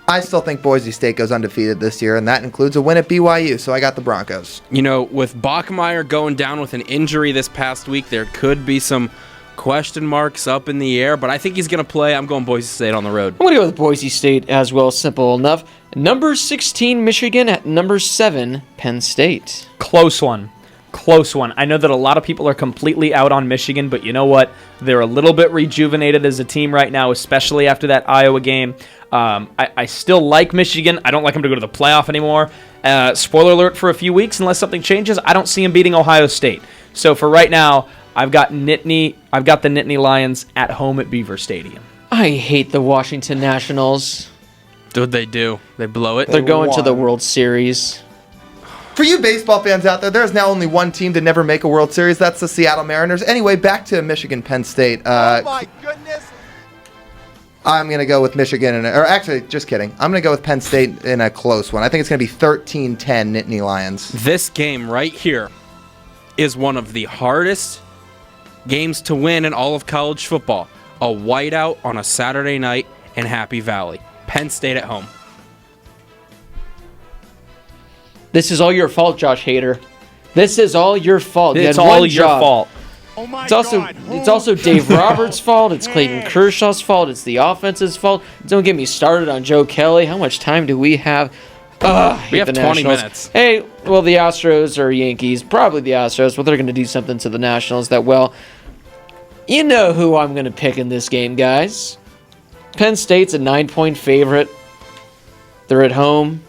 I still think Boise State goes undefeated this year, and that includes a win at BYU, so I got the Broncos. You know, with Bachmeier going down with an injury this past week, there could be some question marks up in the air, but I think he's going to play. I'm going Boise State on the road. I'm going to go with Boise State as well. Simple enough. Number 16, Michigan at number 7, Penn State. Close one. close one. I know that a lot of people are completely out on Michigan, but you know what? They're a little bit rejuvenated as a team right now, especially after that Iowa game. I still like Michigan. I don't like them to go to the playoff anymore. Spoiler alert for a few weeks, unless something changes, I don't see them beating Ohio State. So for right now, I've got the Nittany Lions at home at Beaver Stadium. I hate the Washington Nationals. What'd they do? They blow it? They're going to the won. World Series. For you baseball fans out there is now only one team to never make a World Series. That's the Seattle Mariners. Anyway, back to Michigan, Penn State. Oh my goodness. I'm going to go with Michigan, or actually, just kidding. I'm going to go with Penn State in a close one. I think it's going to be 13-10 Nittany Lions. This game right here is one of the hardest games to win in all of college football. A whiteout on a Saturday night in Happy Valley. Penn State at home. This is all your fault, Josh Hader. This is all your fault. You It's had all one your job. fault. Oh my It's also Dave Roberts' fault. It's Clayton Kershaw's fault. It's the offense's fault. Don't get me started on Joe Kelly. How much time do we have? We have 20 minutes. Hey, well, the Astros or Yankees, probably the Astros, but they're going to do something to the Nationals that, well, you know who I'm going to pick in this game, guys. Penn State's a 9-point favorite. They're at home.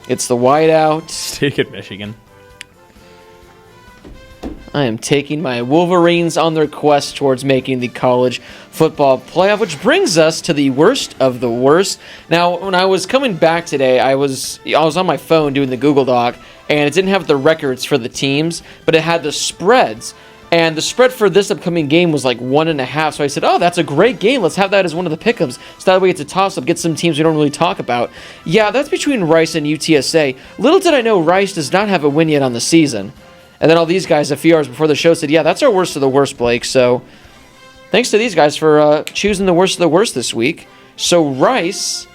It's the whiteout. Take it, Michigan. I am taking my Wolverines on their quest towards making the college football playoff, which brings us to the worst of the worst. Now, when I was coming back today, I was on my phone doing the Google Doc, and it didn't have the records for the teams, but it had the spreads. And the spread for this upcoming game was like 1.5. So I said, oh, that's a great game. Let's have that as one of the pick'ems. So that way it's a toss-up, get some teams we don't really talk about. Yeah, that's between Rice and UTSA. Little did I know Rice does not have a win yet on the season. And then all these guys a few hours before the show said, yeah, that's our worst of the worst, Blake. So thanks to these guys for choosing the worst of the worst this week. So Rice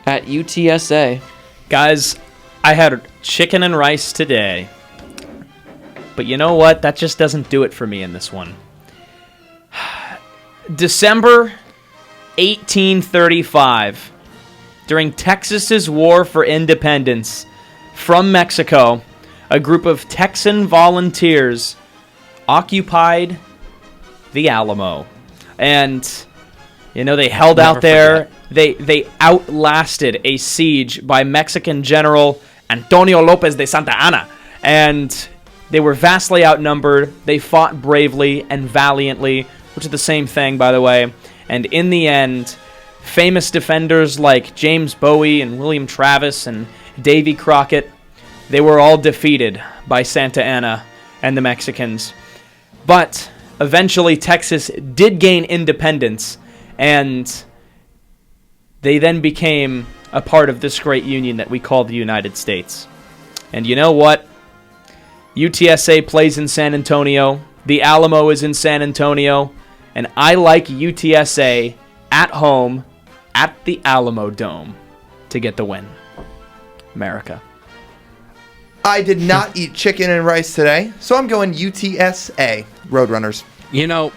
at UTSA. Guys, I had chicken and rice today. But you know what? That just doesn't do it for me in this one. December 1835, during Texas's War for Independence, from Mexico, a group of Texan volunteers occupied the Alamo. And, you know, they held out there. They outlasted a siege by Mexican General Antonio Lopez de Santa Anna. And they were vastly outnumbered. They fought bravely and valiantly, which is the same thing, by the way. And in the end, famous defenders like James Bowie and William Travis and Davy Crockett, they were all defeated by Santa Anna and the Mexicans. But eventually Texas did gain independence, and they then became a part of this great union that we call the United States. And you know what? UTSA plays in San Antonio. The Alamo is in San Antonio. And I like UTSA at home at the Alamo Dome to get the win. America. I did not eat chicken and rice today, so I'm going UTSA, Roadrunners. You know,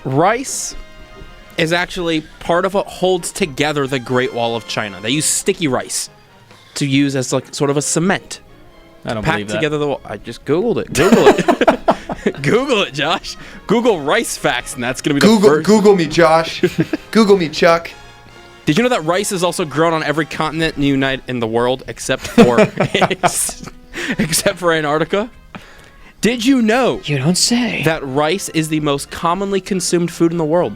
rice is actually part of what holds together the Great Wall of China. They use sticky rice to use as like sort of a cement. I don't Pack believe that. together the wall. I just Googled it. Google it. Google it, Josh. Google rice facts, and that's going to be the first. Google me, Josh. Google me, Chuck. Did you know that rice is also grown on every continent in the world except for except for Antarctica? Did you know You don't say. that rice is the most commonly consumed food in the world?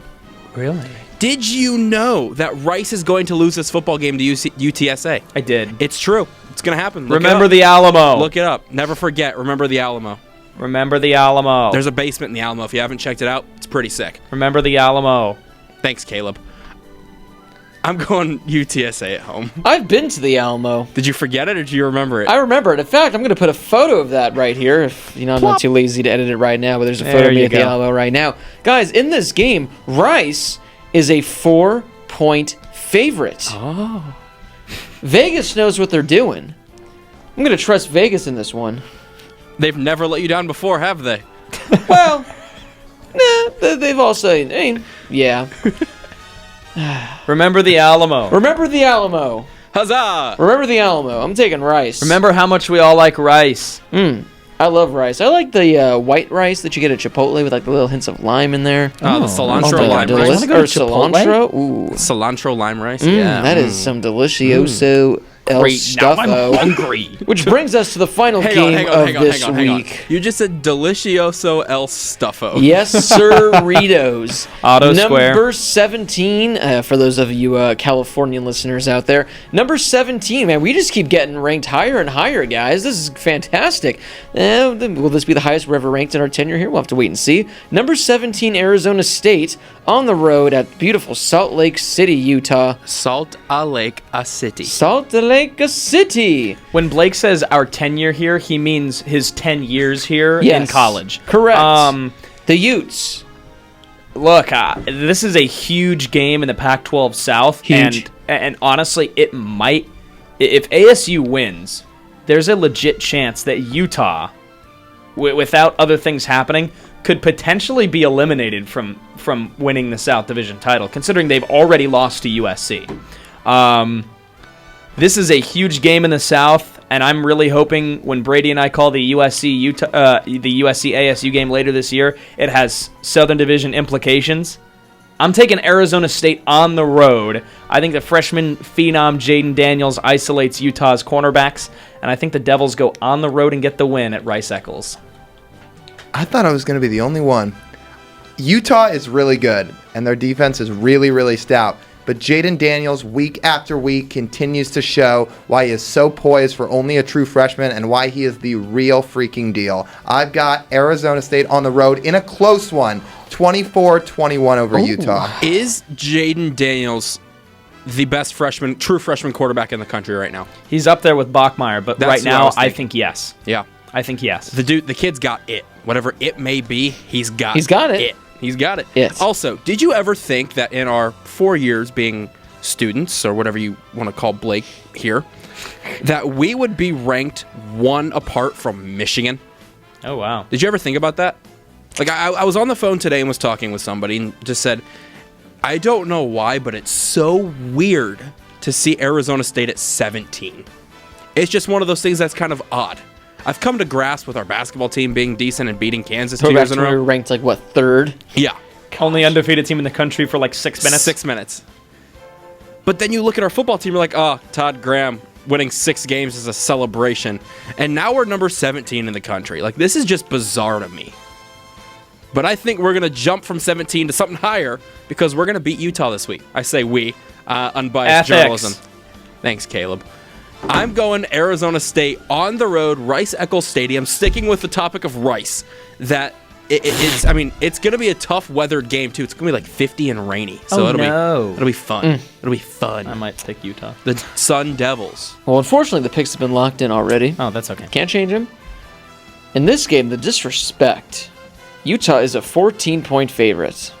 Really? Did you know that Rice is going to lose this football game to UTSA? I did. It's true. It's going to happen. Look Remember it up. the Alamo. Look it up. Never forget. Remember the Alamo. Remember the Alamo. There's a basement in the Alamo. If you haven't checked it out, it's pretty sick. Remember the Alamo. Thanks, Caleb. I'm going UTSA at home. I've been to the Alamo. Did you forget it or do you remember it? I remember it. In fact, I'm going to put a photo of that right here. If I'm not too lazy to edit it right now, but there's a photo There of me you at the go. Alamo right now. Guys, in this game, Rice is a 4-point favorite. Oh. Vegas knows what they're doing. I'm going to trust Vegas in this one. They've never let you down before, have they? Well, they've also, yeah. Remember the Alamo. Remember the Alamo. Huzzah! Remember the Alamo. I'm taking Rice. Remember how much we all like rice. I love rice. I like the white rice that you get at Chipotle with like the little hints of lime in there. Oh, the cilantro my lime God, rice. or go to Chipotle? cilantro. Ooh, Cilantro lime rice. that is some delicioso el Great. Now I'm stuffo. hungry. Which brings us to the final game of this week. You just said delicioso el stuffo. Yes, sir, Ritos. Auto square. Number 17, for those of you Californian listeners out there. Number 17, man, we just keep getting ranked higher and higher, guys. This is fantastic. Will this be the highest we're ever ranked in our tenure here? We'll have to wait and see. Number 17, Arizona State, on the road at beautiful Salt Lake City, Utah. Salt a Lake a City. Salt Lake City. When Blake says our tenure here, he means his 10 years here in Yes, college. correct. The Utes. Look, this is a huge game in the Pac-12 South. Huge. And honestly, it might... If ASU wins, there's a legit chance that Utah, without other things happening, could potentially be eliminated from winning the South Division title, considering they've already lost to USC. This is a huge game in the South, and I'm really hoping when Brady and I call the USC ASU game later this year, it has Southern Division implications. I'm taking Arizona State on the road. I think the freshman phenom Jaden Daniels isolates Utah's cornerbacks, and I think the Devils go on the road and get the win at Rice-Eccles. I thought I was going to be the only one. Utah is really good, and their defense is really, really stout. But Jaden Daniels, week after week, continues to show why he is so poised for only a true freshman and why he is the real freaking deal. I've got Arizona State on the road in a close one, 24-21 over Utah. Is Jaden Daniels the best true freshman quarterback in the country right now? He's up there with Bachmeier, but That's right what I now, was I thinking. think yes. Yeah. I think yes. The kid's got it. Whatever it may be, he's got it. He's got it. He's got it. Yes. Also, did you ever think that in our 4 years being students, or whatever you want to call Blake here, that we would be ranked one apart from Michigan? Oh, wow. Did you ever think about that? Like, I was on the phone today and was talking with somebody and just said, I don't know why, but it's so weird to see Arizona State at 17. It's just one of those things that's kind of odd. I've come to grasp with our basketball team being decent and beating Kansas 2 years in a We were row. ranked like, what, third? Yeah. Only undefeated team in the country for like 6 minutes. 6 minutes. But then you look at our football team, you're like, oh, Todd Graham winning 6 games is a celebration. And now we're number 17 in the country. Like, this is just bizarre to me. But I think we're going to jump from 17 to something higher because we're going to beat Utah this week. I say we. Unbiased Ethics. journalism. Thanks, Caleb. I'm going Arizona State on the road, Rice-Eccles Stadium, sticking with the topic of Rice. That it's going to be a tough weathered game, too. It's going to be like 50 and rainy. So it'll be fun. It'll be fun. I might take Utah. The Sun Devils. Well, unfortunately, the picks have been locked in already. Oh, that's okay. Can't change them. In this game, the disrespect. Utah is a 14-point favorite.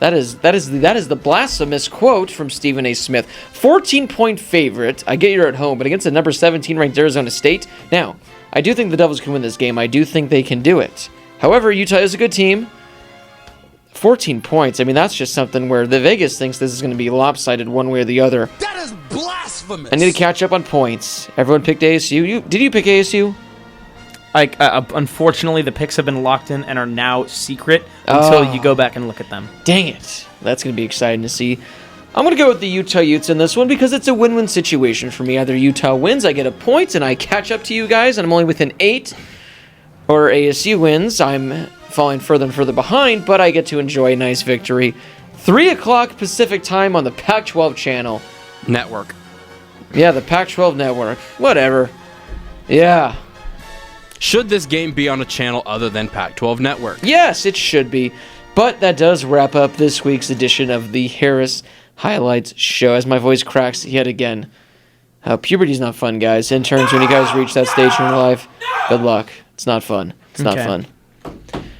That is the blasphemous quote from Stephen A. Smith. 14-point favorite. I get you're at home, but against the number 17 ranked Arizona State. Now, I do think the Devils can win this game. I do think they can do it. However, Utah is a good team. 14 points. I mean, that's just something where the Vegas thinks this is going to be lopsided one way or the other. That is blasphemous. I need to catch up on points. Everyone picked ASU. Did you pick ASU? Unfortunately, the picks have been locked in and are now secret until you go back and look at them. Dang it. That's going to be exciting to see. I'm going to go with the Utah Utes in this one because it's a win-win situation for me. Either Utah wins, I get a point, and I catch up to you guys, and I'm only within 8. Or ASU wins, I'm falling further and further behind, but I get to enjoy a nice victory. 3 o'clock Pacific time on the Pac-12 channel. Network. Yeah, the Pac-12 network. Whatever. Yeah. Should this game be on a channel other than Pac-12 Network? Yes, it should be. But that does wrap up this week's edition of the Harris Highlights Show. As my voice cracks yet again. Puberty's not fun, guys. Interns, when you guys reach that stage in your life, good luck. It's not fun. It's not Okay. fun.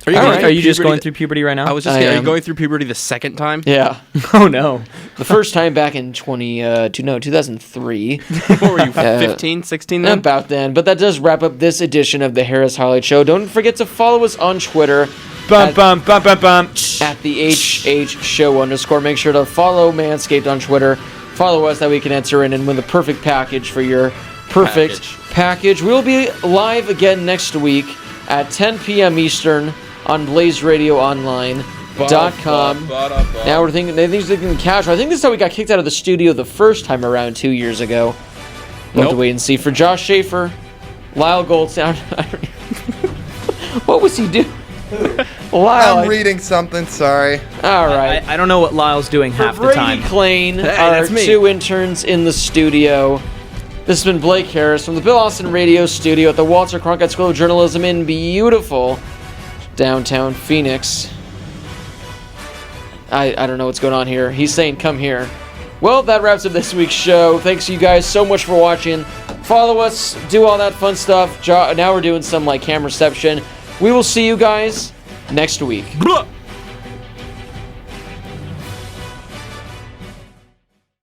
Are you, All going right. through Are you just puberty- going through puberty right now? I was just I saying, are am. you going through puberty the second time? Yeah. Oh, no. The first time back in 2003. What were you, 15, 16 then? About then. But that does wrap up this edition of the Harris Highlight Show. Don't forget to follow us on Twitter Bum, bum, bum, bum, bum. at the HH_. Make sure to follow Manscaped on Twitter. Follow us that we can enter in and win the perfect package for your Perfect package. We'll be live again next week at 10 p.m. Eastern on BlazeRadioOnline.com. Now we're thinking, they think it's looking casual. I think this is how we got kicked out of the studio the first time around 2 years ago. We'll have to wait and see. For Josh Schaefer, Lyle Goldstein. What was he doing? Lyle. I'm reading something, sorry. All right. I don't know what Lyle's doing half the Brady time. Klain, our that's me. 2 interns in the studio. This has been Blake Harris from the Bill Austin Radio Studio at the Walter Cronkite School of Journalism in beautiful downtown Phoenix. I don't know what's going on here. He's saying, come here. Well, that wraps up this week's show. Thanks you guys so much for watching. Follow us, do all that fun stuff. Now we're doing some like cam reception. We will see you guys next week. Blah.